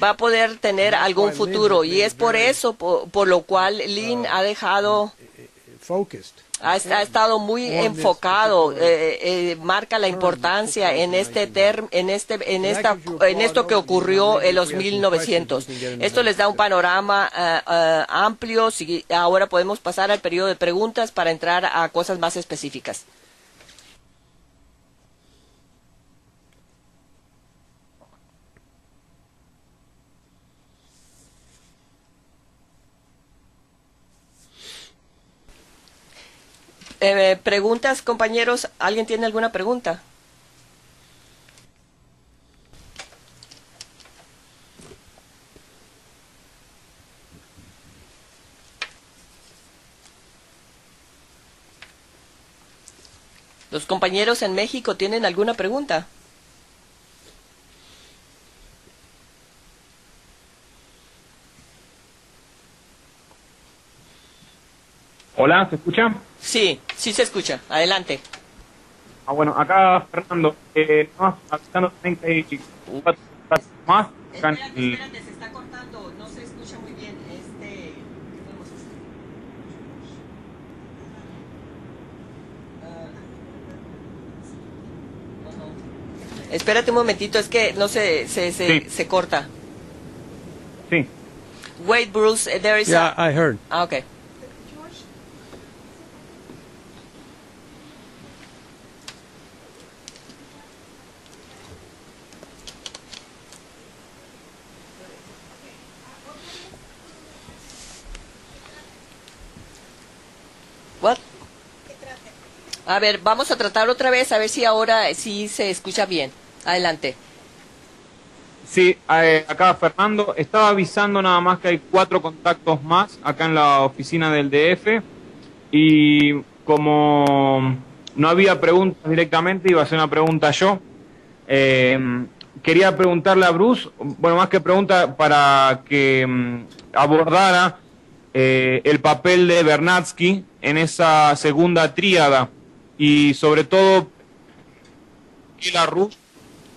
a poder tener algún futuro, y es por eso por lo cual Lynn ha estado muy enfocado, marca la importancia en esto que ocurrió en los 1900. Esto les da un panorama amplio. Ahora podemos pasar al periodo de preguntas para entrar a cosas más específicas. Preguntas, compañeros. ¿Alguien tiene alguna pregunta? ¿Los compañeros en México tienen alguna pregunta? Hola, ¿se escucha? Sí, sí se escucha. Adelante. Bueno, acá Fernando, avisando también que hay 4 más. Espérate, se está cortando, no se escucha muy bien. Espérate un momentito, es que no se corta. Sí. Wait, Bruce, there is I heard. Okay. What? A ver, vamos a tratar otra vez, a ver si ahora sí se escucha bien. Adelante. Sí, acá Fernando. Estaba avisando nada más que hay 4 contactos más acá en la oficina del DF. Y como no había preguntas directamente, iba a hacer una pregunta yo. Quería preguntarle a Bruce, bueno, más que pregunta, para que abordara el papel de Vernadsky en esa segunda tríada. Y sobre todo, la Rush.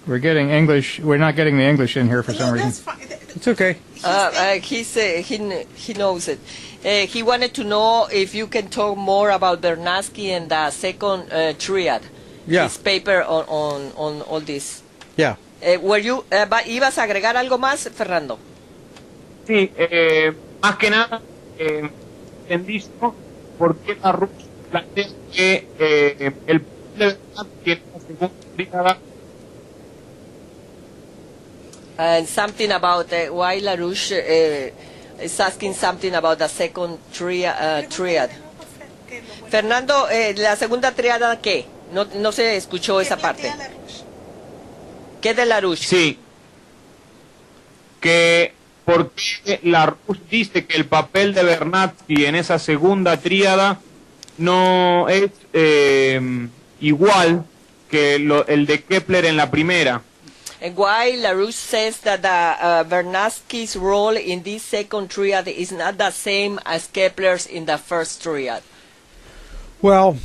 We're getting English. We're not getting the English in here for some reason. It's okay. He knows it. He wanted to know if you can talk more about Vernadsky and the second triad. Yeah. His paper on all this. Yeah. ¿Ibas a agregar algo más, Fernando? Sí, más que nada, entendí yo por qué la Rush plantea que el de Vernadsky en la segunda tríada. And something about why LaRouche is asking something about the second triad. Fernando, la segunda triada, ¿qué? No se escuchó esa parte. ¿Qué de LaRouche? Sí. Que porque LaRouche dice que el papel de Vernadsky en esa segunda tríada no es igual que el de Kepler en la primera. And why LaRouche says that Vernadsky's role in this second triad is not the same as Kepler's in the first triad? Well,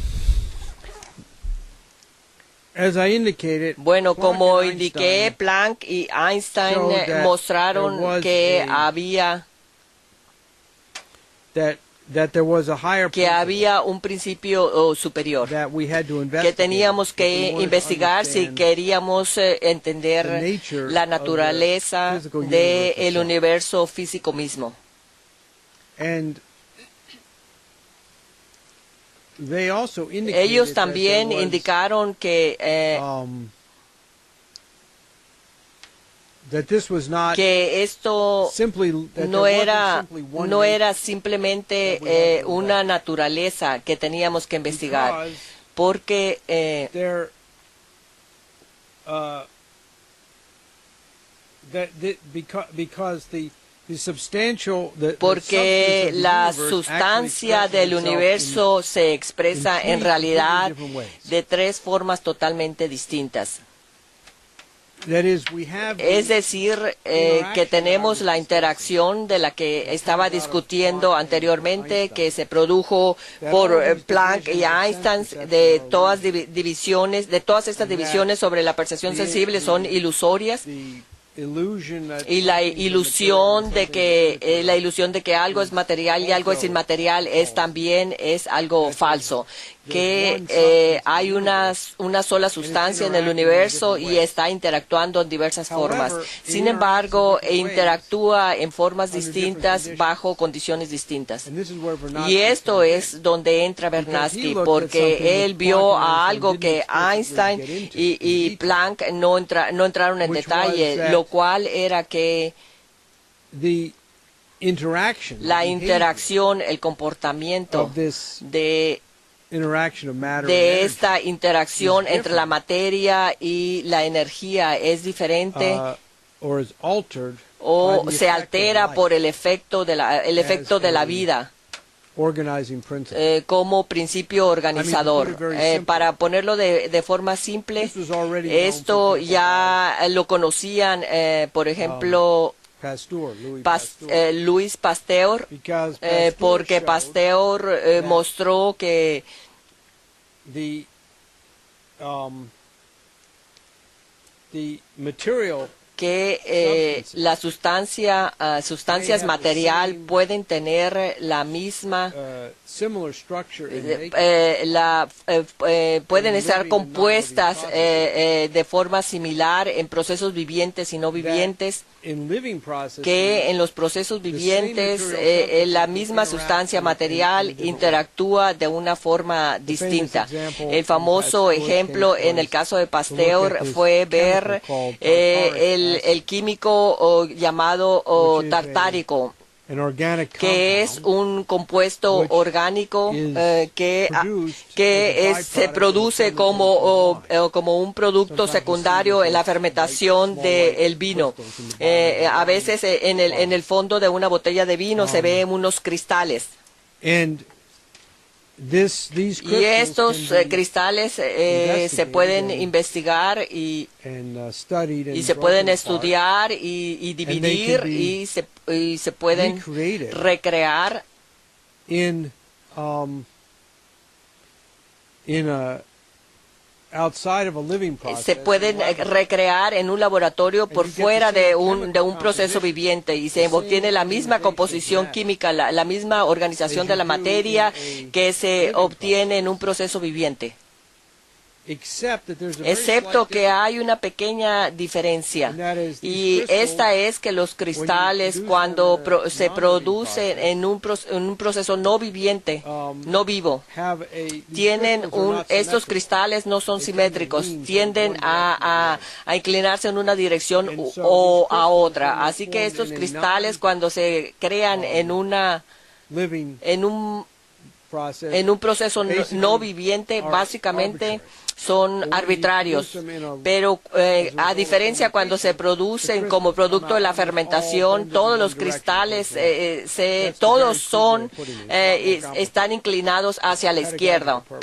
as I indicated, bueno, como Planck indiqué, Planck y Einstein mostraron que había un principio superior que teníamos que investigar si queríamos entender la naturaleza del universo físico mismo. Ellos también indicaron que esto no era simplemente una naturaleza que teníamos que investigar, porque porque la sustancia del universo se expresa en realidad de 3 formas totalmente distintas. Es decir, que tenemos la interacción de la que estaba discutiendo anteriormente, que se produjo por Planck y Einstein, de todas estas divisiones sobre la percepción sensible son ilusorias. Y la ilusión de que algo es material y algo es inmaterial también es algo falso, que hay una sola sustancia en el universo y está interactuando en diversas formas. Sin embargo, interactúa en formas distintas bajo condiciones distintas. Y esto es donde entra Vernadsky, porque él vio a algo que Einstein y Planck no entraron en detalle, lo cual era que la interacción, el comportamiento de esta interacción entre la materia y la energía es diferente o se altera por el efecto de la vida como principio organizador. Para ponerlo de forma simple, esto ya lo conocían, por ejemplo, Louis Pasteur, porque Pasteur mostró que las sustancias material pueden tener la misma pueden estar compuestas de forma similar en procesos vivientes y no vivientes, que en los procesos vivientes la misma sustancia material interactúa de una forma distinta. El famoso ejemplo en el caso de Pasteur fue ver el químico llamado tartárico, que es un compuesto orgánico que se produce como un producto secundario en la fermentación del vino. A veces en el fondo de una botella de vino se ven unos cristales. Y estos cristales se pueden investigar y se pueden estudiar y dividir y se pueden recrear se pueden recrear en un laboratorio por fuera de un proceso viviente y se obtiene la misma composición química, la misma organización de la materia que se obtiene en un proceso viviente. Excepto que hay una pequeña diferencia, y esta es que los cristales, cuando se producen en un proceso no viviente, no vivo, estos cristales no son simétricos, tienden a inclinarse en una dirección o a otra. Así que estos cristales, cuando se crean en un proceso no viviente, básicamente son arbitrarios, pero a diferencia cuando se producen como producto de la fermentación, todos los cristales están inclinados hacia la izquierda. Por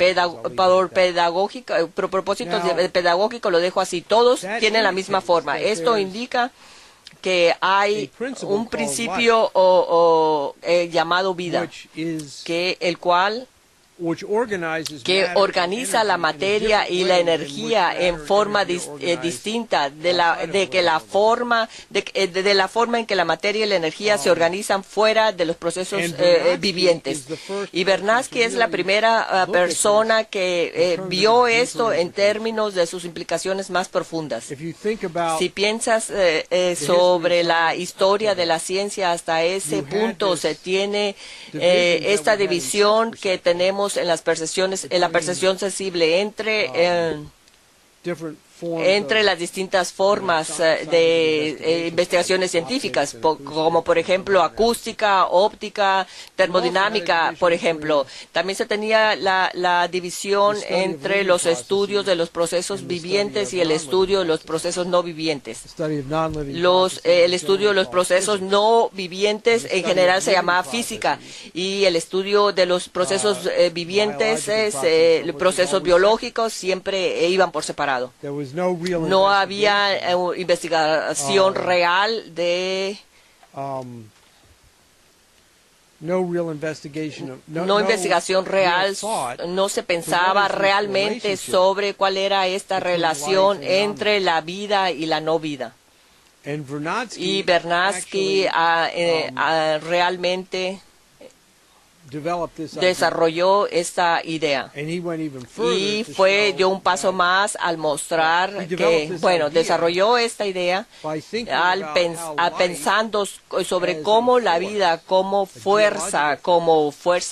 propósito pedagógico lo dejo así, todos tienen la misma forma. Esto indica que hay un principio llamado vida, que organiza la materia y la energía en forma distinta de la forma en que la materia y la energía se organizan fuera de los procesos vivientes. Y Vernadsky es la primera persona que vio esto en términos de sus implicaciones más profundas. Si piensas sobre la historia de la ciencia hasta ese punto, se tiene esta división que tenemos en la percepción sensible entre las distintas formas de investigaciones científicas, como por ejemplo acústica, óptica, termodinámica, por ejemplo. También se tenía la división entre los estudios de los procesos vivientes y el estudio de los procesos no vivientes. El estudio de los procesos no vivientes en general se llamaba física, y el estudio de los procesos vivientes, procesos biológicos, siempre iban por separado. No había investigación real de investigación real, no se pensaba realmente sobre cuál era esta relación entre la vida y la no vida. Y Vernadsky realmente desarrolló esta idea y dio un paso más al mostrar que, desarrolló esta idea pensando sobre cómo la vida como fuerza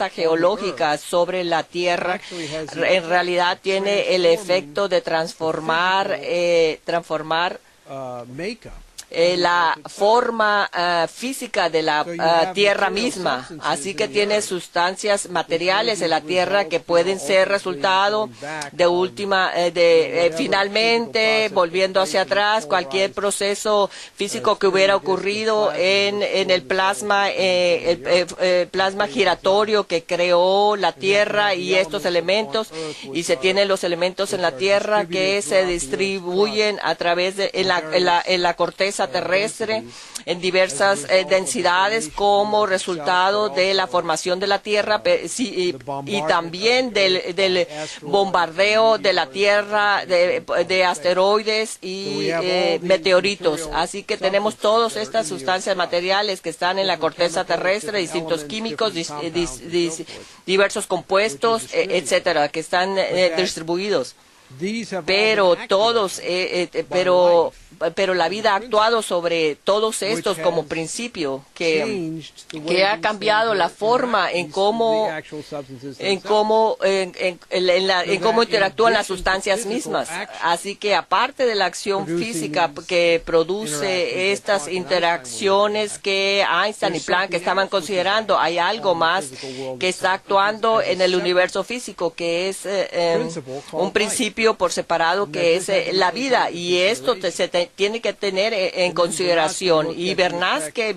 geológica sobre la Tierra en realidad tiene el efecto de transformar la forma física de la Tierra misma. Así que tiene sustancias materiales en la Tierra que pueden ser resultado finalmente, volviendo hacia atrás, cualquier proceso físico que hubiera ocurrido en el plasma giratorio que creó la Tierra y estos elementos, y se tienen los elementos en la Tierra que se distribuyen a través en la corteza terrestre en diversas densidades como resultado de la formación de la Tierra y también del bombardeo de la Tierra de asteroides y meteoritos. Así que tenemos todas estas sustancias materiales que están en la corteza terrestre, distintos químicos, diversos compuestos, etcétera, que están distribuidos. Pero pero la vida ha actuado sobre todos estos como principio, que ha cambiado la forma en cómo interactúan las sustancias mismas. Así que aparte de la acción física que produce estas interacciones que Einstein y Planck estaban considerando, hay algo más que está actuando en el universo físico, que es un principio por separado, que es la vida, y esto se tiene que tener en consideración. Y Bernatsky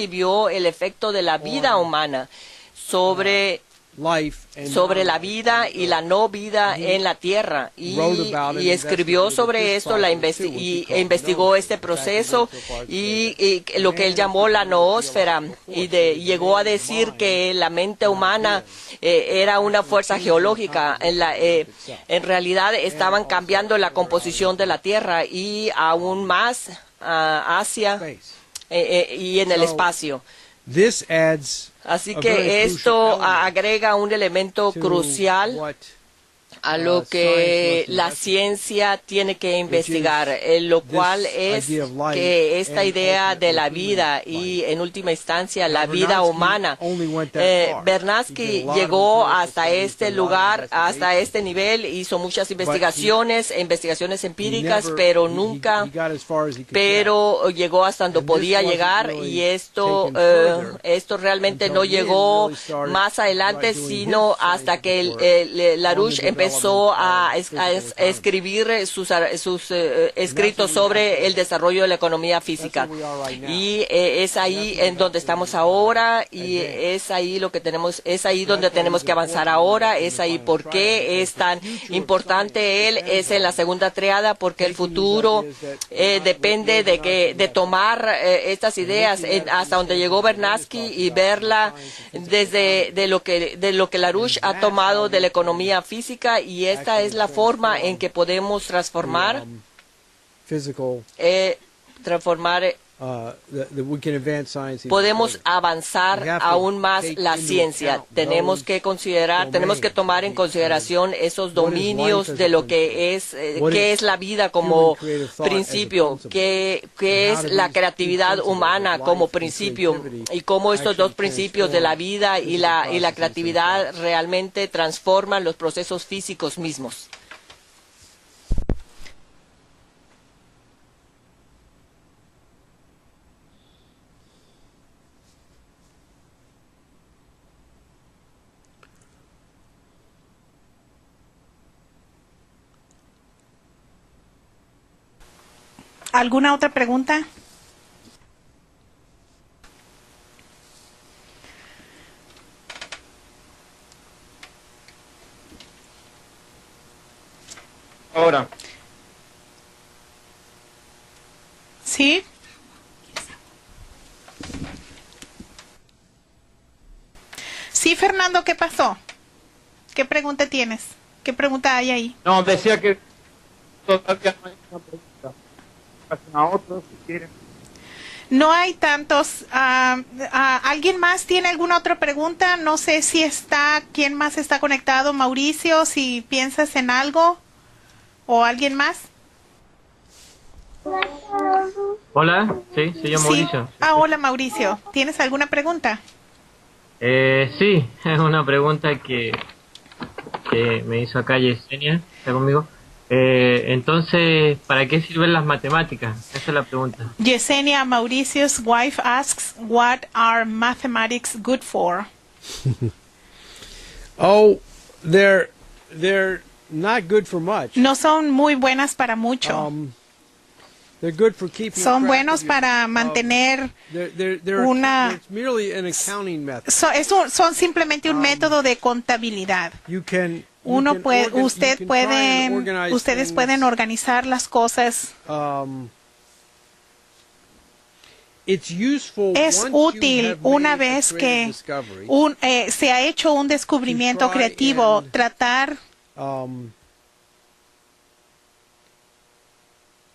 vio el efecto de la vida humana sobre la vida y la no vida en la Tierra, y escribió sobre esto, investigó este proceso y lo que él llamó la noósfera, y llegó a decir que la mente humana era una fuerza geológica. En realidad estaban cambiando la composición de la Tierra y aún más hacia y en el espacio. Así que esto agrega un elemento crucial a lo que la ciencia tiene que investigar, lo cual es que esta idea de la vida y en última instancia la vida humana. Bernatsky llegó hasta este lugar, hasta este nivel, hizo muchas investigaciones empíricas, pero llegó hasta donde podía llegar, y esto realmente no llegó más adelante, sino hasta que Larouche empezó a escribir sus escritos sobre el desarrollo de la economía física, y es ahí en donde estamos ahora, y es ahí donde tenemos que avanzar ahora. Es ahí por qué es tan importante él, es en la segunda triada, porque el futuro depende de tomar estas ideas hasta donde llegó Bernatsky y verla de lo que Larouche ha tomado de la economía física, y esta es la forma en que podemos transformar podemos avanzar aún más la ciencia. Tenemos que tomar en consideración esos dominios de lo que es qué es la vida como principio, qué es la creatividad humana como principio, y cómo estos dos principios de la vida y la creatividad realmente transforman los procesos físicos mismos. ¿Alguna otra pregunta? Ahora. ¿Sí? Sí, Fernando, ¿qué pasó? ¿Qué pregunta tienes? ¿Qué pregunta hay ahí? No, decía que todavía no hay una pregunta. A otros, si quieren. No hay tantos. ¿Alguien más tiene alguna otra pregunta? No sé si ¿quién más está conectado? Mauricio, si piensas en algo. ¿O alguien más? Hola, sí, soy yo, Mauricio. Sí. Hola, Mauricio. ¿Tienes alguna pregunta? Sí, es una pregunta que me hizo acá Yesenia, ¿está conmigo? Entonces, ¿para qué sirven las matemáticas? Esa es la pregunta. Yesenia, Mauricio's wife asks, what are mathematics good for? They're not good for much. No son muy buenas para mucho. They're good for keeping son buenos para mantener una... It's merely an accounting method. Son simplemente un método de contabilidad. Ustedes pueden organizar las cosas. Es útil una vez que se ha hecho un descubrimiento creativo, tratar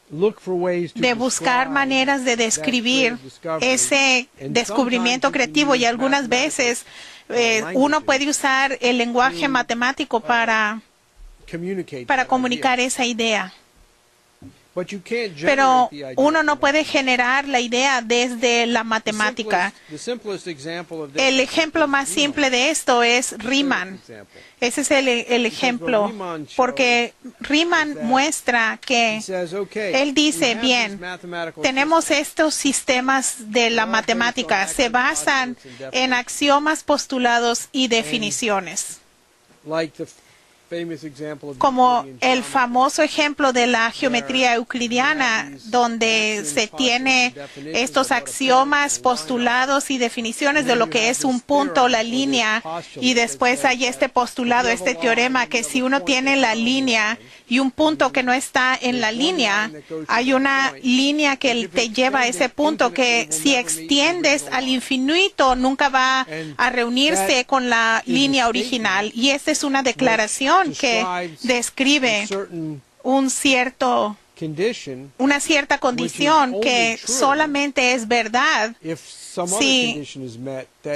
de buscar maneras de describir ese descubrimiento creativo, y algunas veces uno puede usar el lenguaje matemático para comunicar esa idea. Pero uno no puede generar la idea desde la matemática. El ejemplo más simple de esto es Riemann. Ese es el ejemplo, porque Riemann muestra que él dice, bien, tenemos estos sistemas de la matemática, se basan en axiomas, postulados y definiciones. Como el famoso ejemplo de la geometría euclidiana, donde se tiene estos axiomas, postulados y definiciones de lo que es un punto o la línea, y después hay este postulado, este teorema, que si uno tiene la línea y un punto que no está en la línea, hay una línea que te lleva a ese punto que si extiendes al infinito nunca va a reunirse con la línea original. Y esta es una declaración que describe una cierta condición que solamente es verdad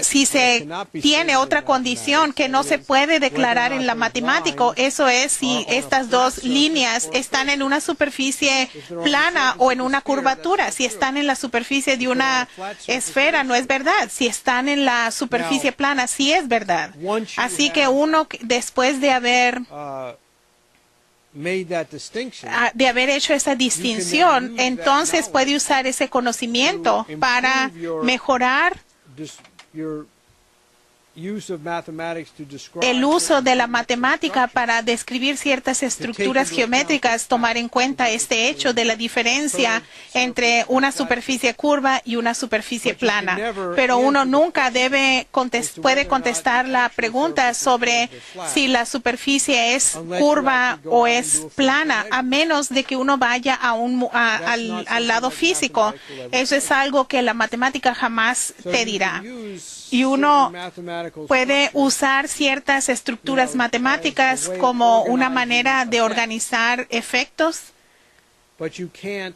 si se tiene otra condición que no se puede declarar en la matemática. Eso es si estas dos líneas están en una superficie plana o en una curvatura. Si están en la superficie de una esfera, no es verdad. Si están en la superficie plana, sí es verdad. Así que uno, después de haber hecho esa distinción, entonces puede usar ese conocimiento para mejorar el uso de la matemática para describir ciertas estructuras geométricas, tomar en cuenta este hecho de la diferencia entre una superficie curva y una superficie plana. Pero uno nunca puede contestar la pregunta sobre si la superficie es curva o es plana, a menos de que uno vaya al lado físico. Eso es algo que la matemática jamás te dirá. Y uno puede usar ciertas estructuras matemáticas como una manera de organizar efectos,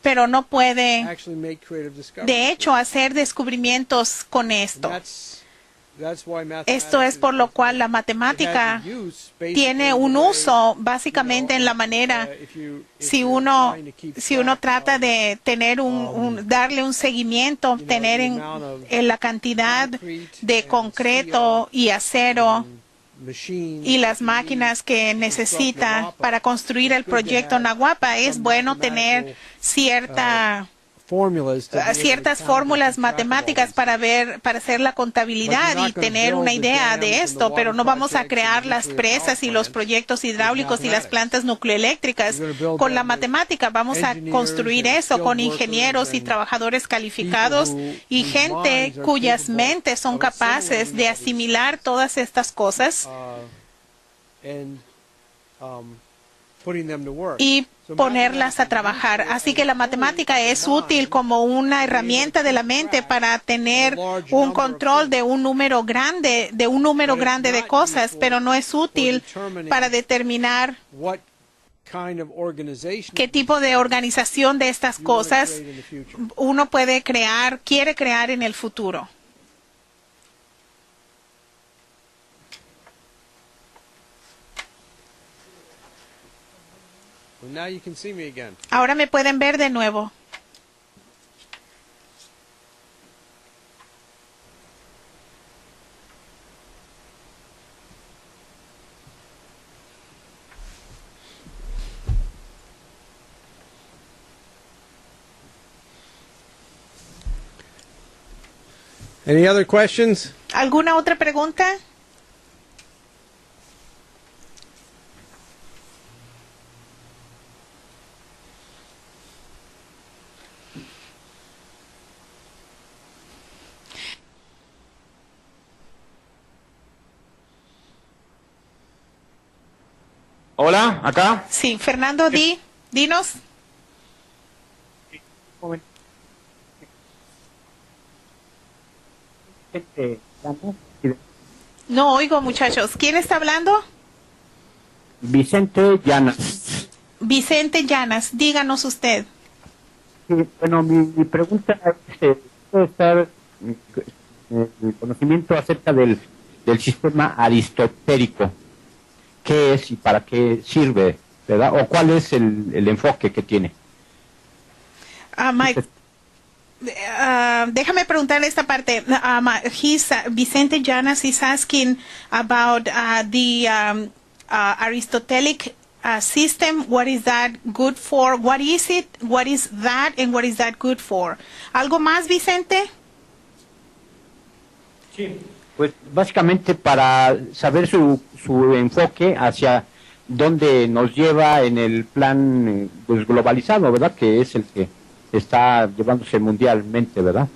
pero no puede, de hecho, hacer descubrimientos con esto. Esto es por lo cual la matemática tiene un uso básicamente en la manera, si uno trata de tener darle un seguimiento, tener en la cantidad de concreto y acero y las máquinas que necesita para construir el proyecto Naguapa, es bueno tener ciertas fórmulas matemáticas para hacer la contabilidad y tener una idea de esto, pero no vamos a crear las presas y los proyectos hidráulicos y las plantas nucleoeléctricas con la matemática. Vamos a construir eso con ingenieros y trabajadores calificados y gente cuyas mentes son capaces de asimilar todas estas cosas y ponerlas a trabajar. Así que la matemática es útil como una herramienta de la mente para tener un control de un número grande de cosas, pero no es útil para determinar qué tipo de organización de estas cosas uno quiere crear en el futuro. Ahora me pueden ver de nuevo. Any other questions? ¿Alguna otra pregunta? Hola, acá. Sí, Fernando, dinos. No oigo, muchachos. ¿Quién está hablando? Vicente Llanas. Vicente Llanas, díganos usted. Sí, bueno, mi pregunta es, ¿puede estar el conocimiento acerca del sistema aristotélico? ¿Qué es y para qué sirve, verdad? ¿O cuál es el enfoque que tiene? Déjame preguntarle esta parte. Vicente Llanas is asking about the Aristotelic system. What is that good for? What is it? What is that? And what is that good for? ¿Algo más, Vicente? Sí. Pues básicamente para saber su enfoque hacia dónde nos lleva en el plan pues, globalizado, ¿verdad? Que es el que está llevándose mundialmente, ¿verdad?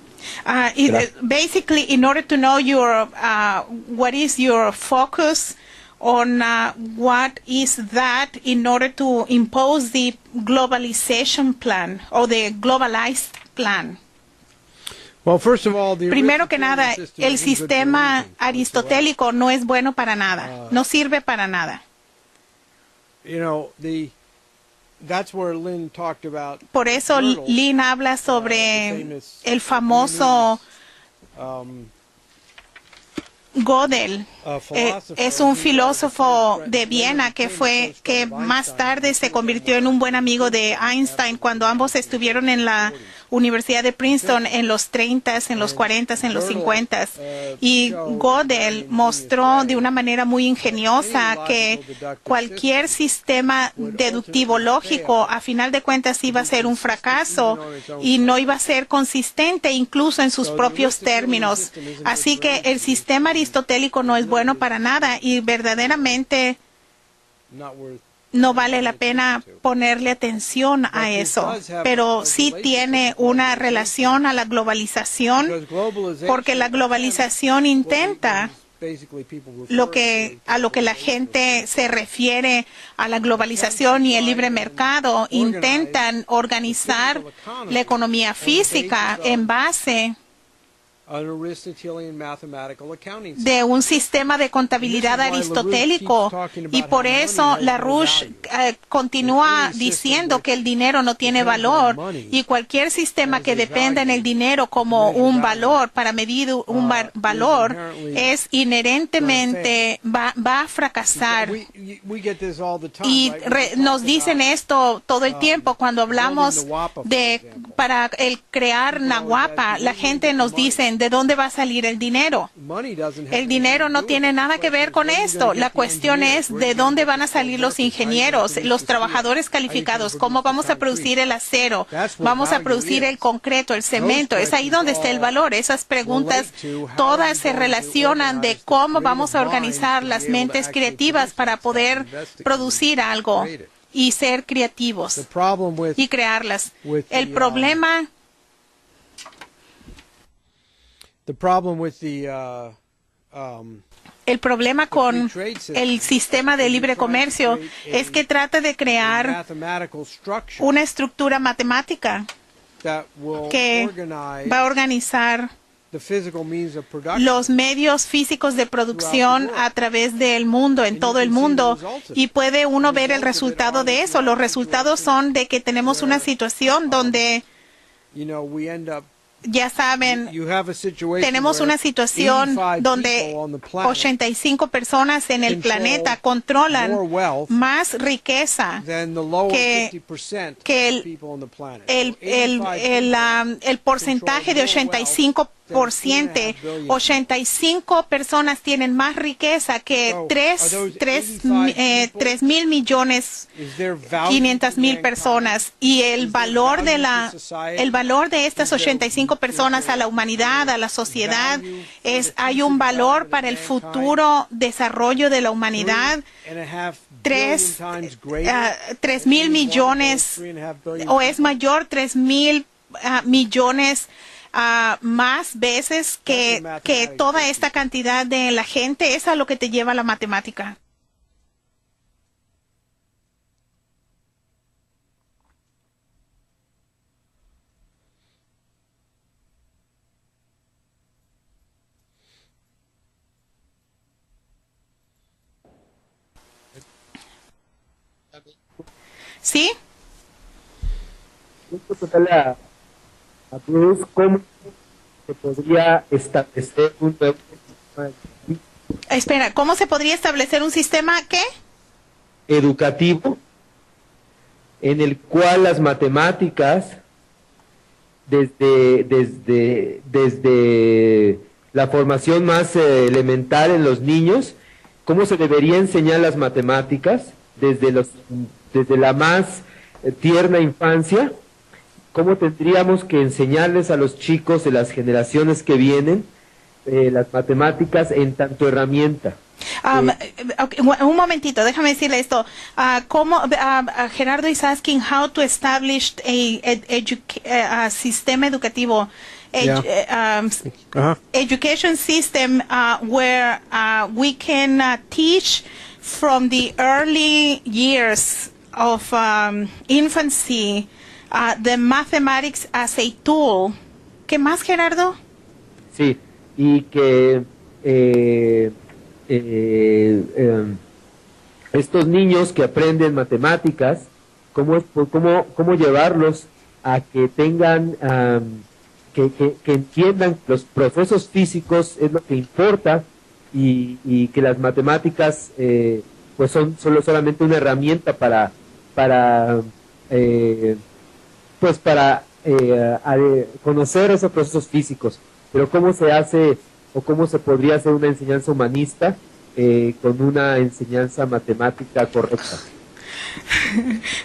Basically, in order to know your what is your focus on what is that in order to impose the globalization plan or the globalized plan. Well, first of all, primero que nada, el sistema aristotélico no es bueno para nada, no sirve para nada. You know, that's where Lynn talked about. Por eso Lynn habla sobre el famoso Gödel. Es un filósofo de Viena que más tarde se convirtió en un buen amigo de Einstein cuando ambos estuvieron en la Universidad de Princeton en los 30s, en los 40s, en los 50s. Y Gödel mostró de una manera muy ingeniosa que cualquier sistema deductivo lógico a final de cuentas iba a ser un fracaso y no iba a ser consistente incluso en sus propios términos. Así que el sistema aristotélico no es bueno para nada y verdaderamente no vale la pena ponerle atención a eso, pero sí tiene una relación a la globalización, porque la globalización intenta a lo que la gente se refiere a la globalización y el libre mercado, intentan organizar la economía física en base de un sistema de contabilidad aristotélico, y por eso LaRouche continúa diciendo que el dinero no tiene valor y cualquier sistema que dependa en el dinero como un valor para medir un valor es inherentemente va a fracasar. Y nos dicen esto todo el tiempo cuando hablamos para el crear Nahuapa. La gente nos dice ¿de dónde va a salir el dinero? El dinero no tiene nada que ver con esto. La cuestión es de dónde van a salir los ingenieros, los trabajadores calificados, cómo vamos a producir el acero, vamos a producir el concreto, el cemento. Es ahí donde está el valor. Esas preguntas todas se relacionan de cómo vamos a organizar las mentes creativas para poder producir algo y ser creativos y crearlas. El problema con el sistema de libre comercio es que trata de crear una estructura matemática que va a organizar los medios físicos de producción a través del mundo, en todo el mundo, y puede uno ver el resultado de eso. Los resultados son de que tenemos una situación donde ya saben, tenemos una situación donde 85 personas en el planeta controlan más riqueza que el porcentaje de 85%. 85 personas tienen más riqueza que 3,000 millones 500,000 personas, y el valor de estas 85 personas a la humanidad, a la sociedad, hay un valor para el futuro desarrollo de la humanidad 3,000 millones, o es mayor 3,000 millones más veces que toda esta cantidad de la gente. Es a lo que te lleva la matemática. ¿Sí? ¿Cómo se podría establecer un Espera, ¿cómo se podría establecer un sistema qué? Educativo en el cual las matemáticas desde la formación más elemental en los niños, cómo se debería enseñar las matemáticas desde la más tierna infancia, cómo tendríamos que enseñarles a los chicos de las generaciones que vienen las matemáticas en tanto herramienta. Okay, un momentito, déjame decirle esto. Gerardo is asking how to establish a sistema educativo, education system where we can teach from the early years of infancy the mathematics as a tool. ¿Qué más, Gerardo? Sí, y que estos niños que aprenden matemáticas, cómo llevarlos a que tengan, que entiendan los procesos físicos es lo que importa y que las matemáticas pues son solamente una herramienta para conocer esos procesos físicos, pero cómo se hace o cómo se podría hacer una enseñanza humanista con una enseñanza matemática correcta.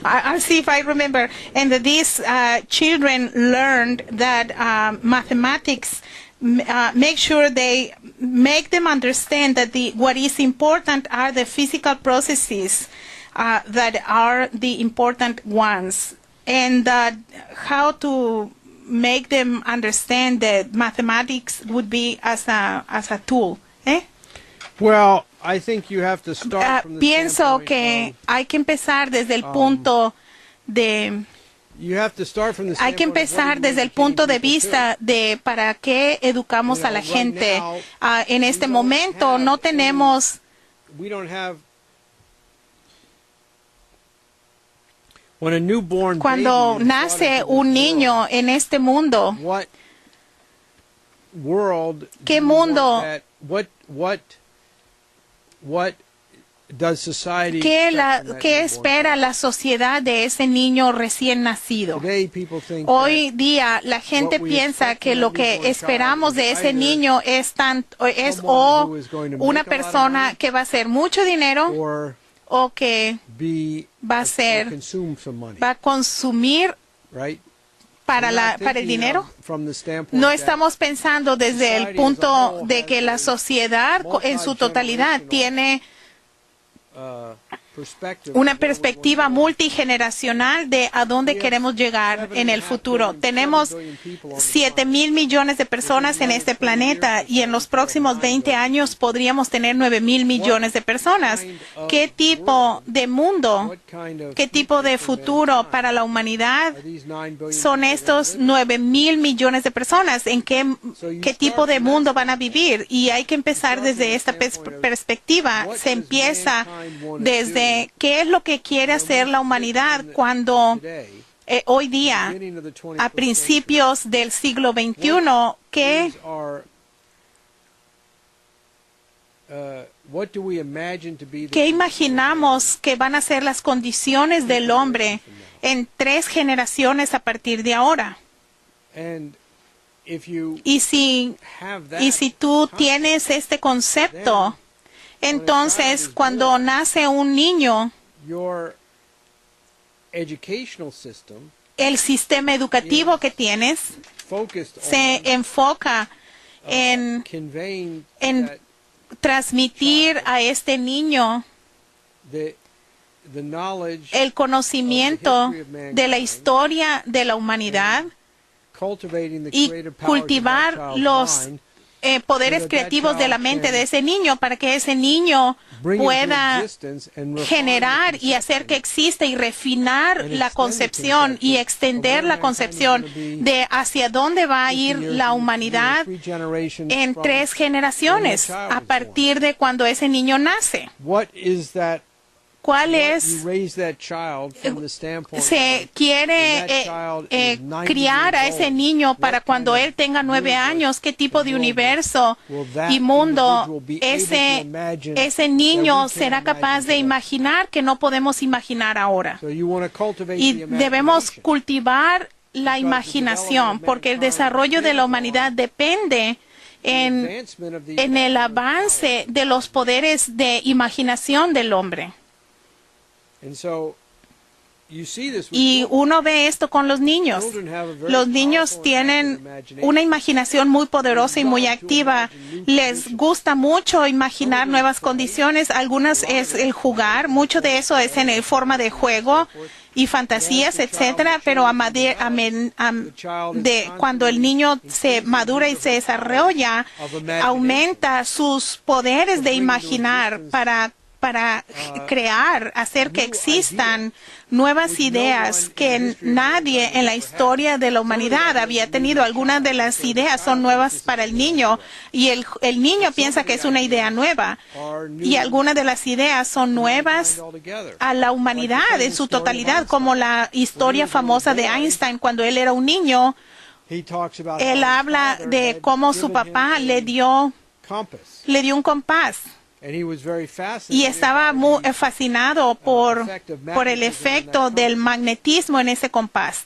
I'll see if I remember. And these children learned that mathematics make sure they make them understand that what is important are the physical processes that are the important ones, and how to make them understand that mathematics would be as a tool. Well, I think you have to start from the pienso que hay que empezar desde el punto de hay que empezar desde el punto de vista de para qué educamos a la gente. En este momento no tenemos cuando nace un niño en este mundo, ¿qué mundo? ¿Qué espera la sociedad de ese niño recién nacido? Hoy día la gente piensa que lo que esperamos de ese niño es una persona que va a hacer mucho dinero o que va a consumir para el dinero. No estamos pensando desde el punto de que la sociedad en su totalidad tiene una perspectiva multigeneracional de a dónde queremos llegar en el futuro. Tenemos 7,000 millones de personas en este planeta y en los próximos 20 años podríamos tener 9,000 millones de personas. ¿Qué tipo de mundo, qué tipo de futuro para la humanidad son estos 9,000 millones de personas? ¿En qué tipo de mundo van a vivir? Y hay que empezar desde esta perspectiva. Se empieza desde qué es lo que quiere hacer la humanidad cuando hoy día, a principios del siglo XXI, ¿qué imaginamos que van a ser las condiciones del hombre en 3 generaciones a partir de ahora? Y si tú tienes este concepto, entonces, cuando nace un niño, el sistema educativo que tienes se enfoca en transmitir a este niño el conocimiento de la historia de la humanidad y cultivar los poderes creativos de la mente de ese niño para que ese niño pueda generar y hacer que exista y refinar la concepción y extender la concepción de hacia dónde va a ir la humanidad en 3 generaciones a partir de cuando ese niño nace. ¿Cuál es? Se quiere criar a ese niño para cuando él tenga 9 años, qué tipo de universo y mundo ese niño será capaz de imaginar que no podemos imaginar ahora. Y debemos cultivar la imaginación, porque el desarrollo de la humanidad depende en el avance de los poderes de imaginación del hombre. Y uno ve esto con los niños. Los niños tienen una imaginación muy poderosa y muy activa. Les gusta mucho imaginar nuevas condiciones. Algunas es el jugar. Mucho de eso es en forma de juego y fantasías, etcétera. Pero cuando el niño se madura y se desarrolla, aumenta sus poderes de imaginar para crear, hacer que existan nuevas ideas que nadie en la historia de la humanidad había tenido. Algunas de las ideas son nuevas para el niño y el niño piensa que es una idea nueva, y algunas de las ideas son nuevas a la humanidad en su totalidad, como la historia famosa de Einstein cuando él era un niño. Él habla de cómo su papá le dio un compás. Y estaba muy fascinado por el efecto del magnetismo en ese compás.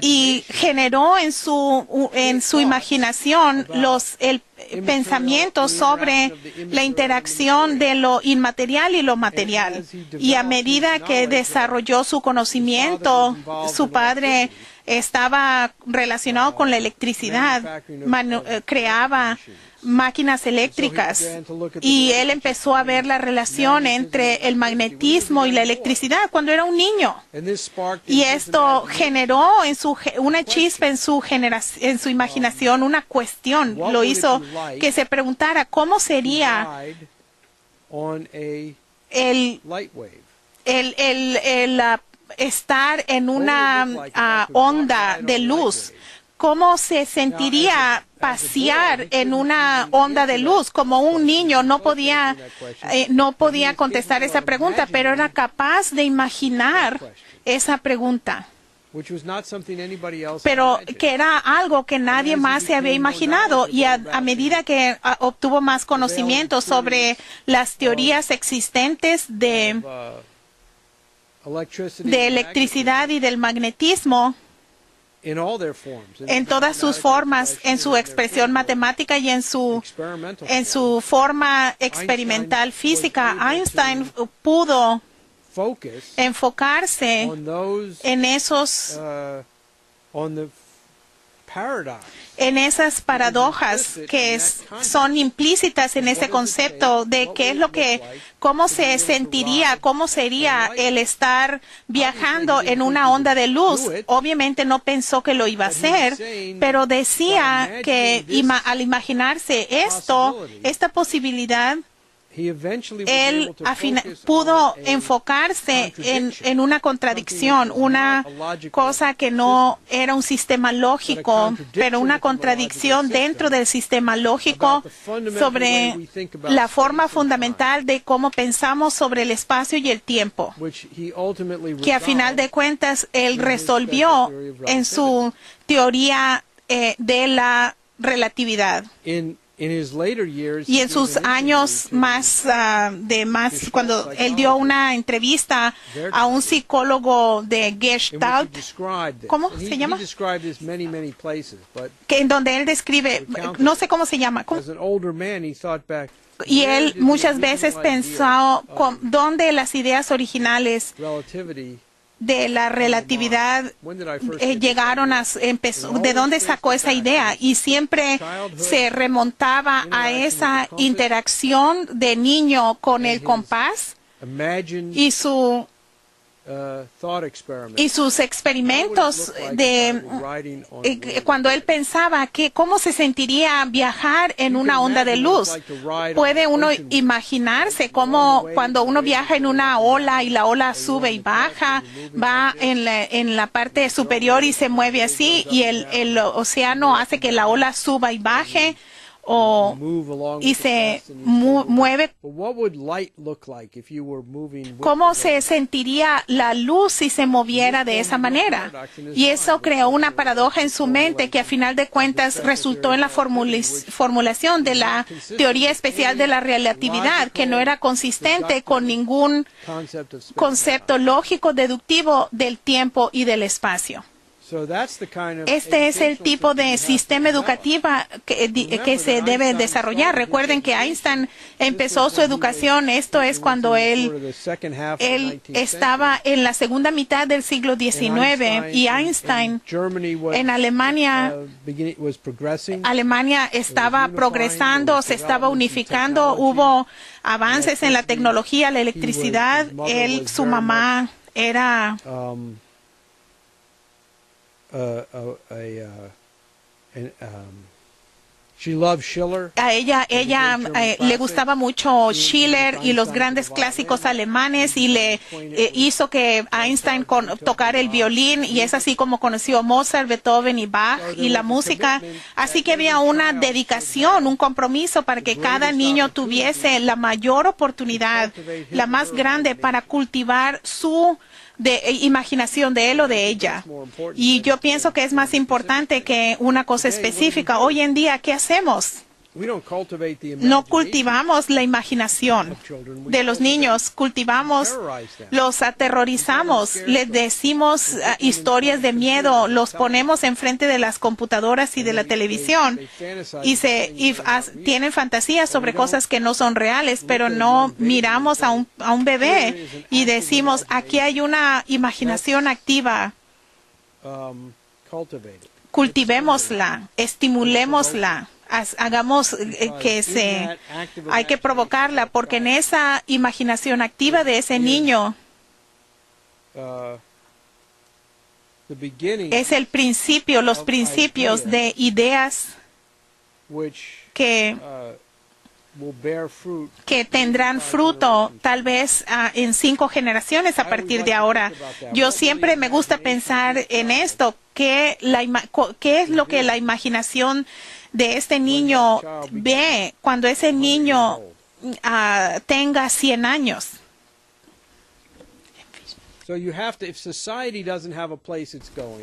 Y generó en su imaginación el pensamiento sobre la interacción de lo inmaterial y lo material. Y a medida que desarrolló su conocimiento, su padre estaba relacionado con la electricidad, creaba máquinas eléctricas, y él empezó a ver la relación entre el magnetismo y la electricidad cuando era un niño. Y esto generó una chispa en su imaginación, una cuestión. Lo hizo que se preguntara cómo sería estar en una onda de luz. ¿Cómo se sentiría pasear en una onda de luz? Como un niño no podía contestar esa pregunta, pero era capaz de imaginar esa pregunta. Pero que era algo que nadie más se había imaginado, y a medida que obtuvo más conocimiento sobre las teorías existentes de electricidad y del magnetismo, en todas sus formas, en su expresión matemática y en su forma experimental física, Einstein pudo enfocarse en esas paradojas que son implícitas en ese concepto de cómo se sentiría, cómo sería el estar viajando en una onda de luz. Obviamente no pensó que lo iba a hacer, pero decía que al imaginarse esta posibilidad, él pudo enfocarse en una contradicción, una cosa que no era un sistema lógico, pero una contradicción dentro del sistema lógico sobre la forma fundamental de cómo pensamos sobre el espacio y el tiempo, que a final de cuentas él resolvió en su teoría de la relatividad. Y en sus años más, cuando él dio una entrevista a un psicólogo de Gestalt, ¿cómo se llama? En donde él describe, no sé cómo se llama. Y él muchas veces pensó dónde las ideas originales de la relatividad llegaron de dónde sacó esa idea, y siempre se remontaba a esa interacción de niño con el compás y sus experimentos cuando él pensaba cómo se sentiría viajar en una onda de luz. Puede uno imaginarse cómo cuando uno viaja en una ola y la ola sube y baja, va en la parte superior y se mueve así, y el océano hace que la ola suba y baje, y se mueve. ¿Cómo se sentiría la luz si se moviera de esa manera? Y eso creó una paradoja en su mente que a final de cuentas resultó en la formulación de la teoría especial de la relatividad, que no era consistente con ningún concepto lógico deductivo del tiempo y del espacio. Este es el tipo de sistema educativo que se debe desarrollar. Recuerden que Einstein empezó su educación, esto es cuando él estaba en la segunda mitad del siglo XIX, y Einstein en Alemania estaba progresando, se estaba unificando, hubo avances en la tecnología, la electricidad. Su mamá era a ella le gustaba mucho Schiller y los grandes clásicos alemanes, y le hizo que Einstein tocara el violín, y es así como conoció Mozart, Beethoven y Bach y la música. Así que había una dedicación, un compromiso para que cada niño tuviese la mayor oportunidad, la más grande, para cultivar su imaginación de él o de ella. Y yo pienso que es más importante que una cosa específica. Hoy en día, ¿qué hacemos? No cultivamos la imaginación de los niños, los aterrorizamos, les decimos historias de miedo, los ponemos enfrente de las computadoras y de la televisión, y tienen fantasías sobre cosas que no son reales, pero no miramos a un bebé y decimos, aquí hay una imaginación activa. Cultivémosla, estimulémosla. Hagamos hay que provocarla, porque en esa imaginación activa de ese niño es el principio, los principios de ideas que tendrán fruto tal vez en 5 generaciones a partir de ahora. Yo siempre me gusta pensar en esto, ¿qué es lo que la imaginación de este niño ve cuando ese niño tenga 100 años?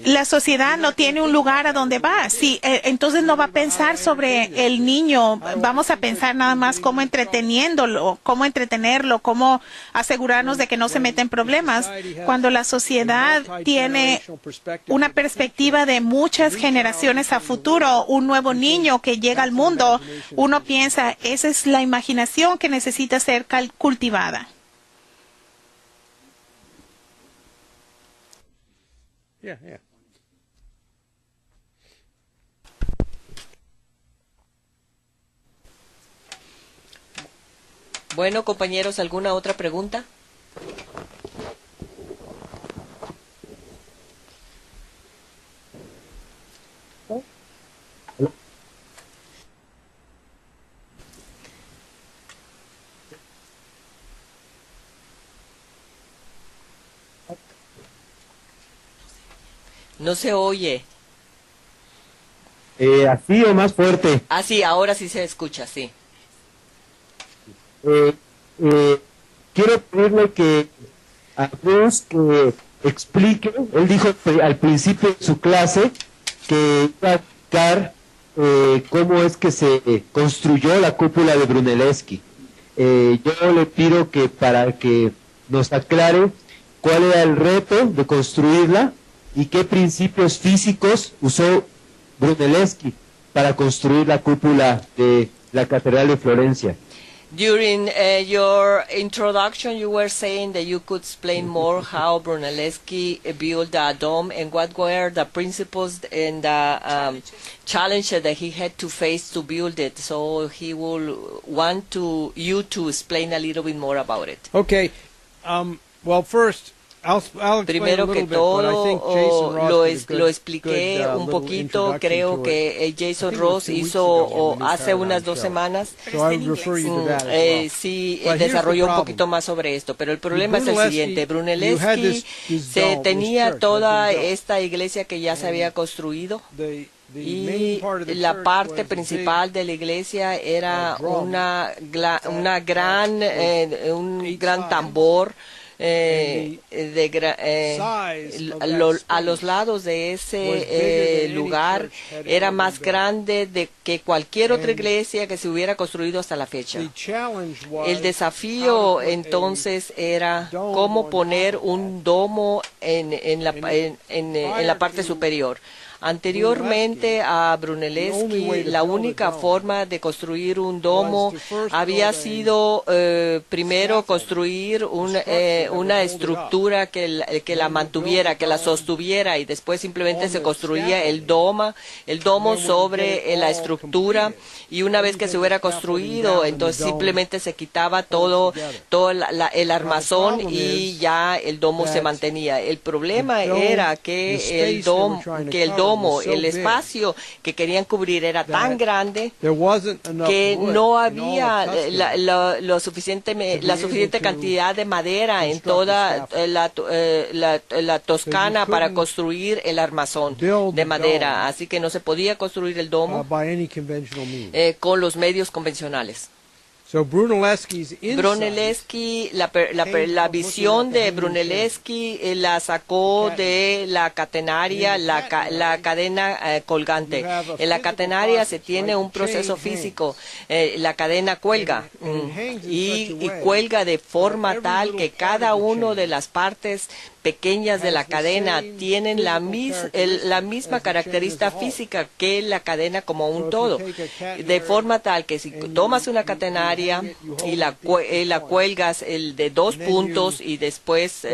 La sociedad no tiene un lugar a donde va. Entonces no va a pensar sobre el niño. Vamos a pensar nada más cómo entretenerlo, cómo asegurarnos de que no se meta en problemas. Cuando la sociedad tiene una perspectiva de muchas generaciones a futuro, un nuevo niño que llega al mundo, uno piensa, esa es la imaginación que necesita ser cultivada. Yeah. Bueno, compañeros, ¿alguna otra pregunta? No se oye. ¿Así o más fuerte? Ah, sí, ahora sí se escucha, sí. Quiero pedirle que a Bruce que explique, él dijo al principio de su clase que iba a explicar cómo es que se construyó la cúpula de Brunelleschi. Yo le pido que para que nos aclare cuál era el reto de construirla y qué principios físicos usó Brunelleschi para construir la cúpula de la Catedral de Florencia. During your introduction, you were saying that you could explain more how Brunelleschi built the dome and what were the principles and the challenges that he had to face to build it. So he will want you to explain a little bit more about it. Okay. Well, first, Primero que todo, lo expliqué un poquito, creo que Jason Ross hizo hace unas 2 semanas, sí desarrolló un poquito más sobre esto, pero el problema es el siguiente. Brunelleschi tenía toda esta iglesia que ya se había construido, y la parte principal de la iglesia era un gran tambor a los lados de ese lugar era más grande que cualquier otra iglesia que se hubiera construido hasta la fecha. El desafío entonces era cómo poner un domo en la parte superior. Anteriormente a Brunelleschi, la única forma de construir un domo había sido primero construir una estructura que la mantuviera, que la sostuviera, y después simplemente se construía el domo sobre la estructura, y una vez que se hubiera construido, entonces simplemente se quitaba todo el armazón y ya el domo se mantenía. El problema era que el domo, el espacio que querían cubrir era tan grande que no había la suficiente cantidad de madera en toda la Toscana para construir el armazón de madera, así que no se podía construir el domo con los medios convencionales. Brunelleschi, la visión de Brunelleschi la sacó de la catenaria, la cadena colgante. En la catenaria se tiene un proceso físico, la cadena cuelga y cuelga de forma tal que cada una de las partes pequeñas de la cadena tienen la misma característica física que la cadena como un todo, de forma tal que si tomas una catenaria y la cuelgas de 2 puntos y después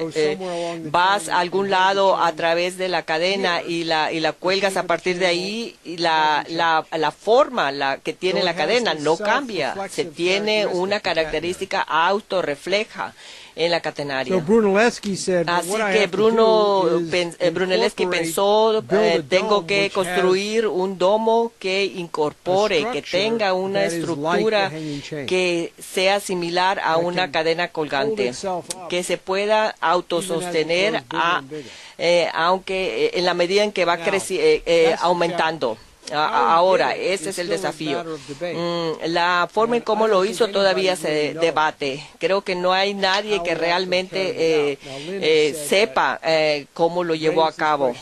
vas a algún lado a través de la cadena y la cuelgas a partir de ahí, y la forma que tiene la cadena no cambia, se tiene una característica autorrefleja en la catenaria. Así que Brunelleschi pensó, tengo que construir un domo que incorpore, que tenga una estructura que sea similar a una cadena colgante, que se pueda autosostener aunque en la medida en que va aumentando. Ahora, ese es el desafío. La forma en cómo lo hizo todavía se debate. Creo que no hay nadie que realmente sepa cómo lo llevó a cabo.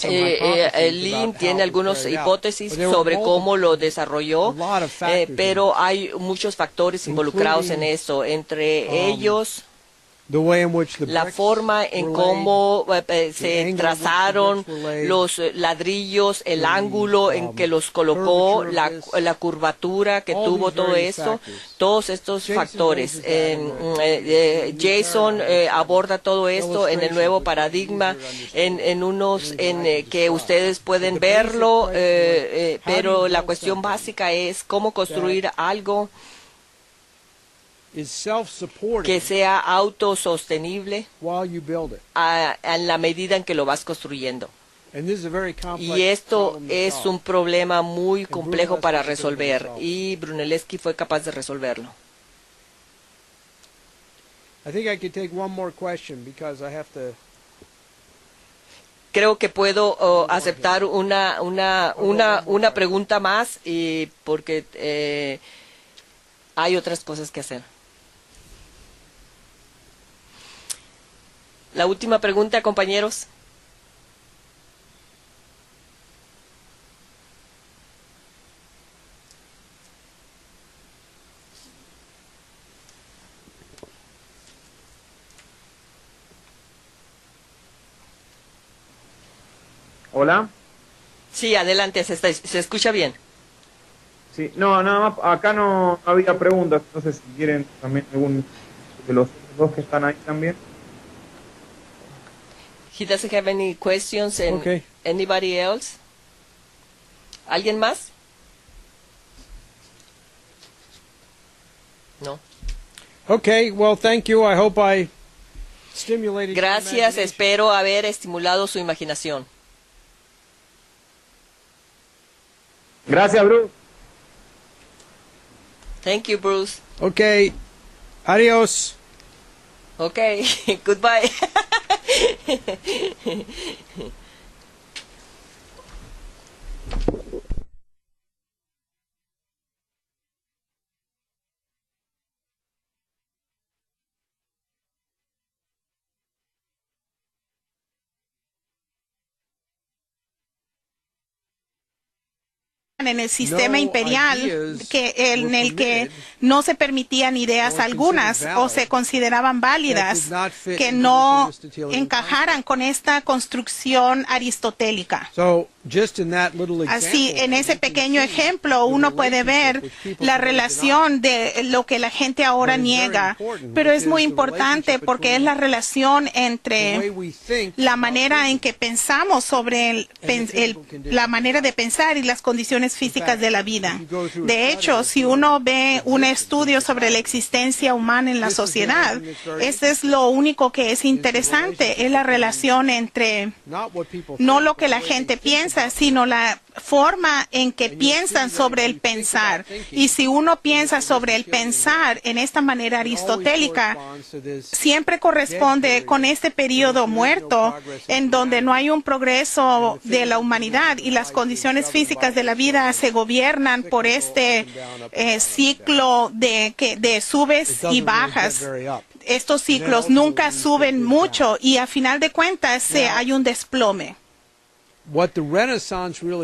Lynn tiene algunas hipótesis sobre cómo lo desarrolló, pero hay muchos factores involucrados en eso, entre ellos la forma en cómo se trazaron los ladrillos, el ángulo en que los colocó, la curvatura que tuvo todo esto, todos estos factores. Jason aborda todo esto en el nuevo paradigma, en que ustedes pueden verlo, pero la cuestión básica es cómo construir algo que sea autosostenible en la medida en que lo vas construyendo. Y esto es un problema muy complejo para resolver, y Brunelleschi fue capaz de resolverlo. Creo que puedo aceptar una pregunta más, porque hay otras cosas que hacer. La última pregunta, compañeros. Hola. Sí, adelante, se escucha bien. Sí, no, nada más, acá no había preguntas, entonces si quieren también algún de los dos que están ahí también. He doesn't have any questions, and anybody else? ¿Alguien más? No. Okay, well, thank you. I hope I stimulated your Gracias, imagination. espero haber estimulado su imaginación. Gracias, Bruce. Thank you, Bruce. Okay, adios. Okay, goodbye. en el sistema imperial en el que no se permitían ideas algunas o se consideraban válidas que no encajaran con esta construcción aristotélica. Así, en ese pequeño ejemplo, uno puede ver la relación de lo que la gente ahora niega, pero es muy importante porque es la relación entre la manera en que pensamos sobre la manera de pensar y las condiciones físicas de la vida. De hecho, si uno ve un estudio sobre la existencia humana en la sociedad, este es lo único que es interesante, es la relación entre no lo que la gente piensa, sino la forma en que piensan sobre el pensar. Y si uno piensa sobre el pensar en esta manera aristotélica, siempre corresponde con este periodo muerto en donde no hay un progreso de la humanidad y las condiciones físicas de la vida se gobiernan por este ciclo de subes y bajas. Estos ciclos nunca suben mucho y a final de cuentas hay un desplome.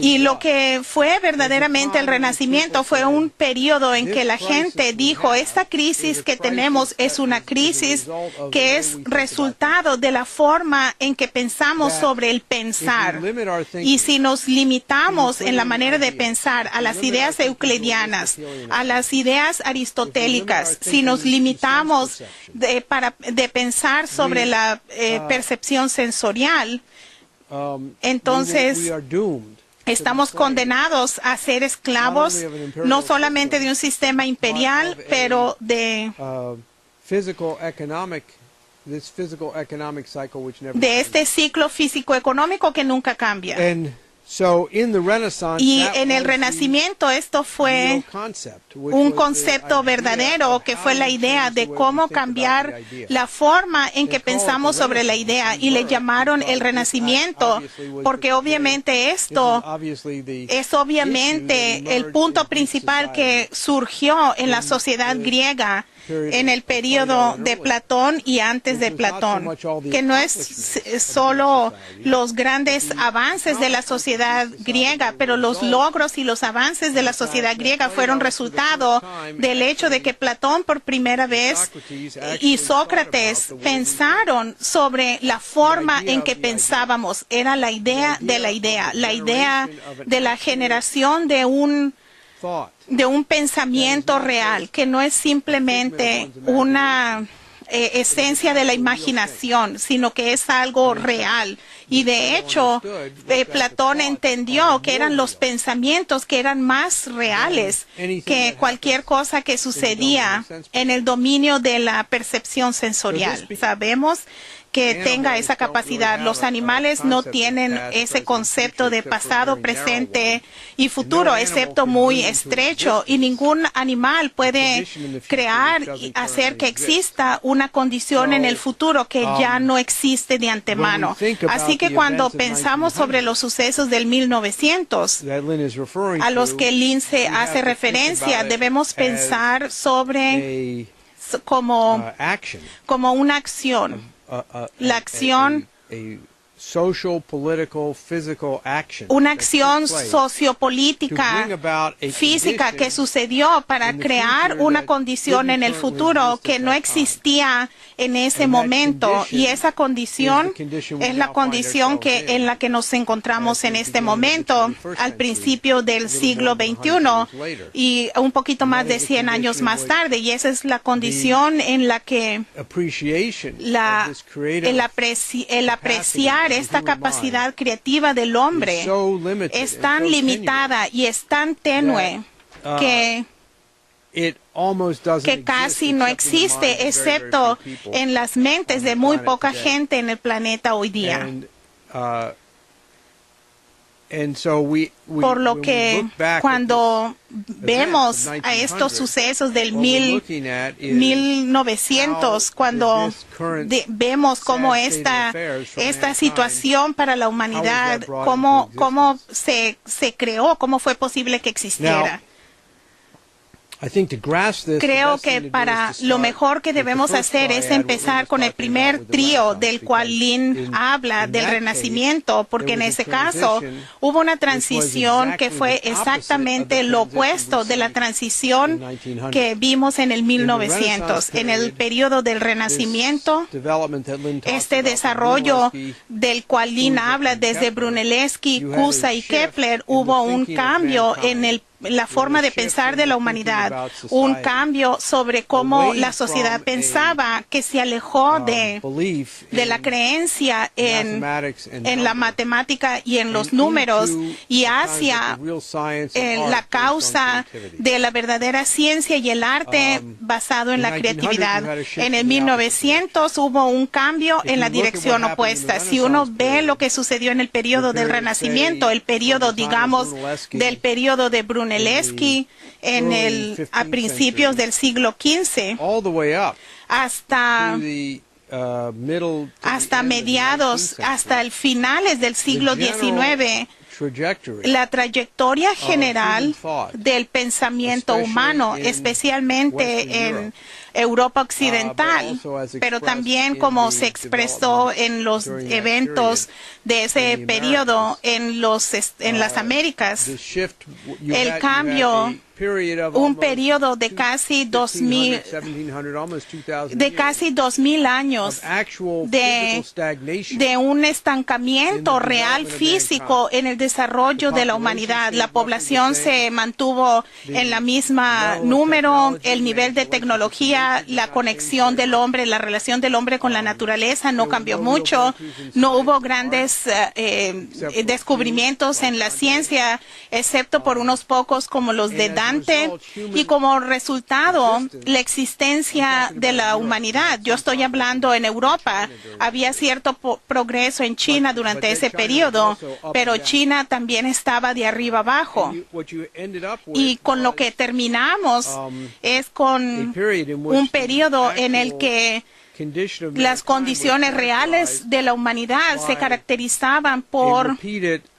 Y lo que fue verdaderamente el Renacimiento fue un periodo en que la gente dijo, esta crisis que tenemos es una crisis que es resultado de la forma en que pensamos sobre el pensar. Y si nos limitamos en la manera de pensar a las ideas euclidianas, a las ideas aristotélicas, si nos limitamos de pensar sobre la percepción sensorial, entonces estamos condenados a ser esclavos no solamente de un sistema imperial, pero de este ciclo físico-económico que nunca cambia. Y en el Renacimiento esto fue un concepto verdadero, que fue la idea de cómo cambiar la forma en que pensamos sobre la idea, y le llamaron el Renacimiento porque obviamente esto es el punto principal que surgió en la sociedad griega en el periodo de Platón y antes de Platón, que no es solo los grandes avances de la sociedad griega, pero los logros y los avances de la sociedad griega fueron resultado del hecho de que Platón por primera vez y Sócrates pensaron sobre la forma en que pensábamos. Era la idea de la idea de la generación de un pensamiento real, que no es simplemente una esencia de la imaginación, sino que es algo real. Y de hecho, Platón entendió que eran los pensamientos que eran más reales que cualquier cosa que sucedía en el dominio de la percepción sensorial. Sabemos que tenga esa capacidad. Los animales no tienen ese concepto de pasado, presente y futuro, excepto muy estrecho, y ningún animal puede crear y hacer que exista una condición en el futuro que ya no existe de antemano. Así que cuando pensamos sobre los sucesos del 1900, a los que Lynn se hace referencia, debemos pensar sobre como una acción. La acción, una acción sociopolítica, física que sucedió para crear una condición en el futuro que no existía en ese momento, y esa condición es la condición en la que nos encontramos en este momento, al principio del siglo XXI y un poquito más de 100 años más tarde, y esa es la condición en la que el apreciar esta capacidad creativa del hombre es tan limitada y es tan tenue que casi no existe, excepto en las mentes de muy poca gente en el planeta hoy día. Por lo que cuando vemos a estos sucesos del 1900, cuando vemos cómo esta situación para la humanidad, cómo se creó, cómo fue posible que existiera. Creo que para lo mejor que debemos hacer es empezar con el primer trío del cual Lynn habla del renacimiento, porque en ese caso hubo una transición que fue exactamente lo opuesto de la transición que vimos en el 1900. En el periodo del renacimiento, este desarrollo del cual Lynn habla desde Brunelleschi, Cusa y Kepler, hubo un cambio en la forma de pensar de la humanidad, un cambio sobre cómo la sociedad pensaba, que se alejó de la creencia en la matemática y en los números y hacia la causa de la verdadera ciencia y el arte basado en la creatividad. En el 1900 hubo un cambio en la dirección opuesta. Si uno ve lo que sucedió en el periodo del Renacimiento, el periodo, digamos, del periodo de Brunelleschi, a principios del siglo XV, hasta mediados, hasta el finales del siglo XIX, la trayectoria general del pensamiento humano, especialmente en Europa Occidental, pero también como se expresó en los eventos de ese periodo en las Américas, el cambio, un periodo de casi 2000 años de un estancamiento real físico en el desarrollo de la humanidad. La población se mantuvo en la misma número, el nivel de tecnología, la conexión del hombre, la relación del hombre con la naturaleza no cambió mucho, no hubo grandes descubrimientos en la ciencia, excepto por unos pocos como los de Dante, y como resultado, la existencia de la humanidad. Yo estoy hablando en Europa, había cierto progreso en China durante ese periodo, pero China también estaba de arriba abajo. Y con lo que terminamos es con un periodo en el que las condiciones reales de la humanidad se caracterizaban por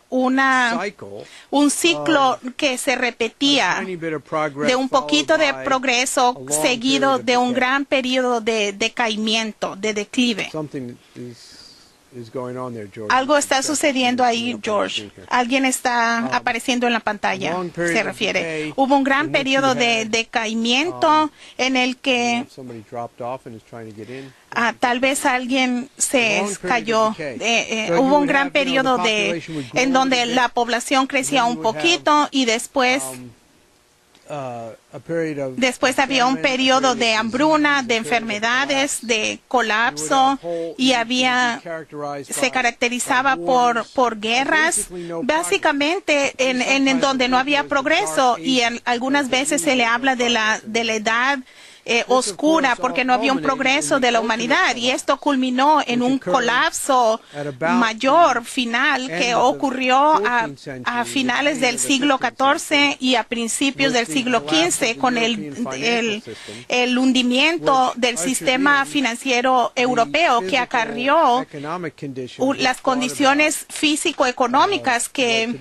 un ciclo que se repetía de un poquito de progreso seguido de un gran periodo de decaimiento, de declive. Algo está sucediendo ahí, George. Alguien está apareciendo en la pantalla, se refiere. Hubo un gran periodo de decaimiento en el que tal vez alguien se cayó. Hubo un gran periodo en donde la población crecía un poquito y después había un periodo de hambruna, de enfermedades, de colapso y se caracterizaba por guerras, básicamente en donde no había progreso, y algunas veces se le habla de la edad oscura porque no había un progreso de la humanidad, y esto culminó en un colapso mayor final que ocurrió a finales del siglo XIV y a principios del siglo XV con el hundimiento del sistema financiero europeo, que acarrió las condiciones físico-económicas que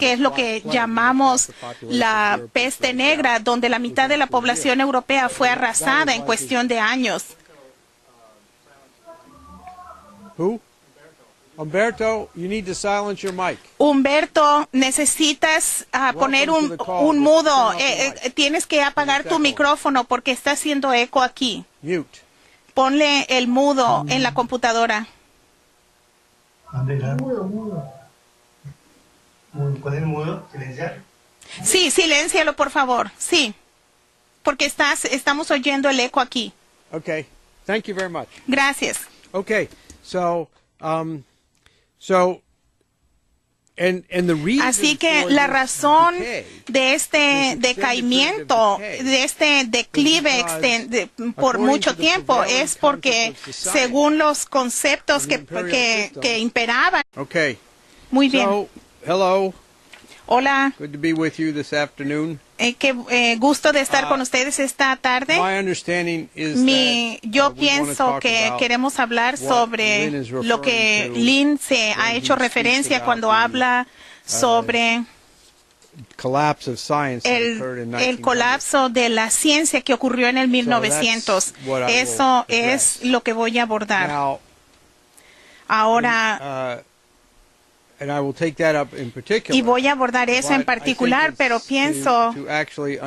es lo que llamamos la peste negra, donde la mitad de la población europea fue arrasada en cuestión de años. Humberto, you need to silence your mic. Humberto, necesitas poner un mudo. Tienes que apagar tu micrófono porque está haciendo eco aquí. Mute. Ponle el mudo en la computadora. ¿Poner mudo? ¿Silenciar? Sí, siléncialo, por favor. Sí. Porque estamos oyendo el eco aquí. Okay. Thank you very much. Gracias. Okay. Así que la razón de este decaimiento, de este declive por mucho tiempo, es porque según los conceptos que imperaban. Okay. Muy bien. So, hello. Hola. Good to be with you this afternoon. Qué gusto de estar con ustedes esta tarde. Yo pienso que queremos hablar sobre lo que Lynn se ha hecho referencia cuando habla sobre el colapso de la ciencia que ocurrió en el 1900. Eso es lo que voy a abordar. Ahora, y voy a abordar eso en particular, pero pienso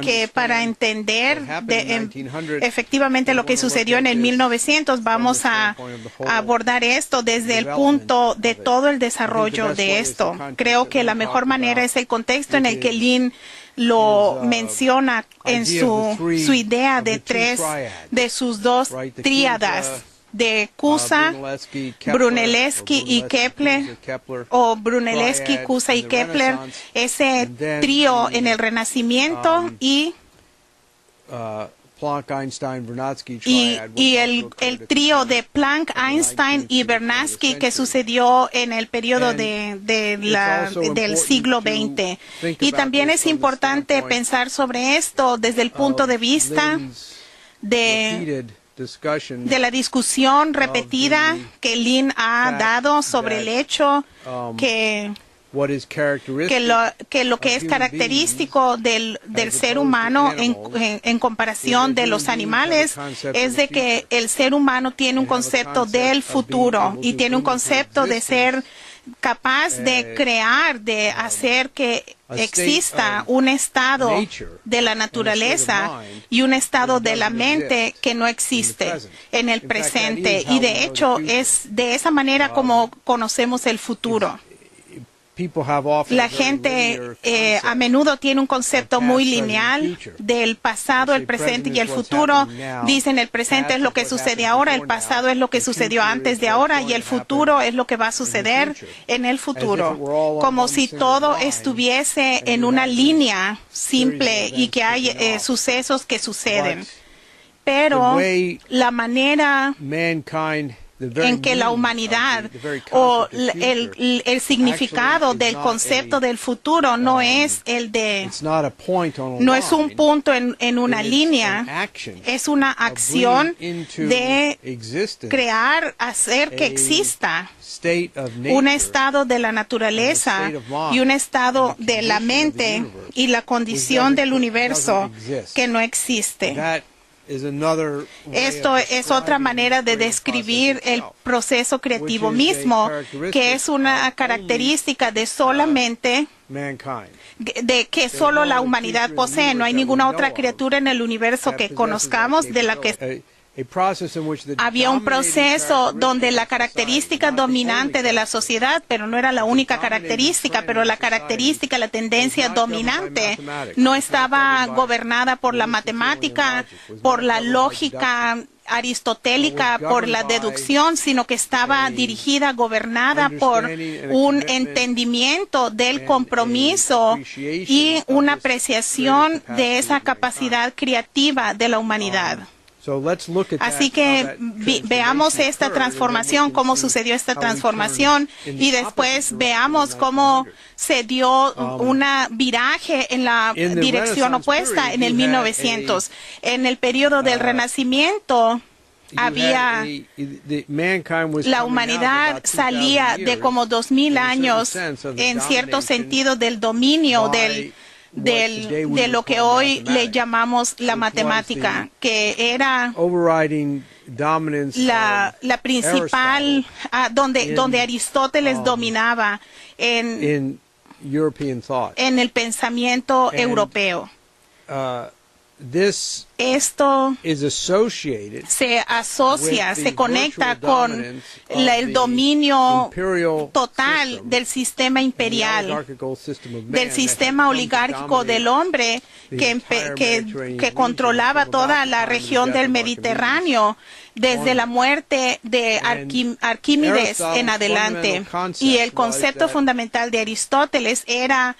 que para entender efectivamente lo que sucedió en el 1900, vamos a abordar esto desde el punto de todo el desarrollo de esto. Creo que la mejor manera es el contexto en el que Lynn lo menciona en su idea de sus dos tríadas, de Cusa, Brunelleschi y Kepler, o Brunelleschi, Cusa y Kepler, ese trío en el Renacimiento y el trío de Planck, Einstein y Vernadsky que sucedió en el periodo del siglo XX. Y también es importante pensar sobre esto desde el punto de vista de la discusión repetida que Lynn ha dado sobre el hecho que lo que es característico del ser humano en comparación de los animales es de que el ser humano tiene un concepto del futuro y tiene un concepto de ser capaz de crear, de hacer que exista un estado de la naturaleza y un estado de la mente que no existe en el presente. Y de hecho es de esa manera como conocemos el futuro. La gente a menudo tiene un concepto muy lineal del pasado, el presente y el futuro. Dicen el presente es lo que sucede ahora, el pasado es lo que sucedió antes de ahora y el futuro es lo que va a suceder en el futuro. Como si todo estuviese en una línea simple y que hay sucesos que suceden. Pero la manera en que la humanidad o el significado del concepto del futuro no es no es un punto en una línea, es una acción de crear, hacer que exista un estado de la naturaleza y un estado de la mente y la condición del universo que no existe. Esto es otra manera de describir el proceso creativo mismo, que es una característica de solamente de que solo la humanidad posee. No hay ninguna otra criatura en el universo que conozcamos de la que había un proceso donde la característica dominante de la sociedad, pero no era la única característica, pero la característica, la tendencia dominante no estaba gobernada por la matemática, por la lógica aristotélica, por la deducción, sino que estaba dirigida, gobernada por un entendimiento del compromiso y una apreciación de esa capacidad creativa de la humanidad. Así que veamos esta transformación, cómo sucedió esta transformación y después veamos cómo se dio una viraje en la dirección opuesta en el 1900. En el periodo del Renacimiento la humanidad salía de como 2000 años en cierto sentido del dominio de lo que hoy le llamamos la matemática, que era la principal, donde Aristóteles dominaba en el pensamiento europeo. Esto se asocia, se conecta con el dominio total del sistema imperial, del sistema oligárquico del hombre que controlaba toda la región del Mediterráneo desde la muerte de Arquímedes en adelante. Y el concepto fundamental de Aristóteles era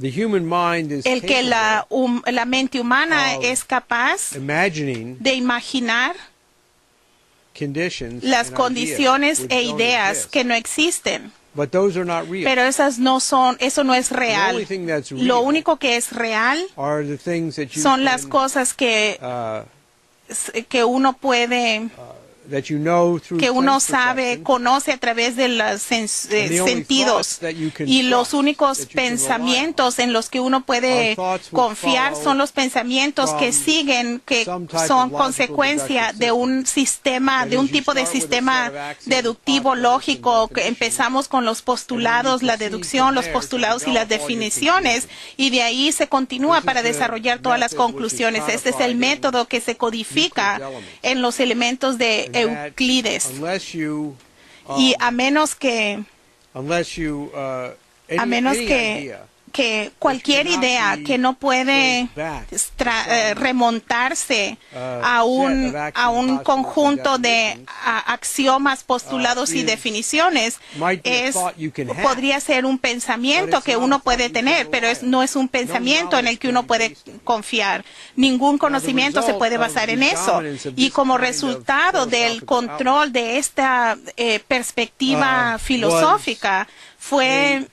el que la mente humana es capaz de imaginar las condiciones e ideas que no existen. Pero eso no es real. Lo único que es real son las cosas que uno puede que uno sabe, conoce a través de los sentidos, y los únicos pensamientos en los que uno puede confiar son los pensamientos que siguen, que son consecuencia de un sistema, de un tipo de sistema deductivo lógico, que empezamos con los postulados, la deducción, los postulados y las definiciones, y de ahí se continúa para desarrollar todas las conclusiones. Este es el método que se codifica en los elementos de Euclides. Y a menos que cualquier idea que no puede remontarse a un conjunto de axiomas, postulados y definiciones, podría ser un pensamiento que uno puede tener, pero no es un pensamiento en el que uno puede confiar. Ningún conocimiento se puede basar en eso. Y como resultado del control de esta perspectiva filosófica, fue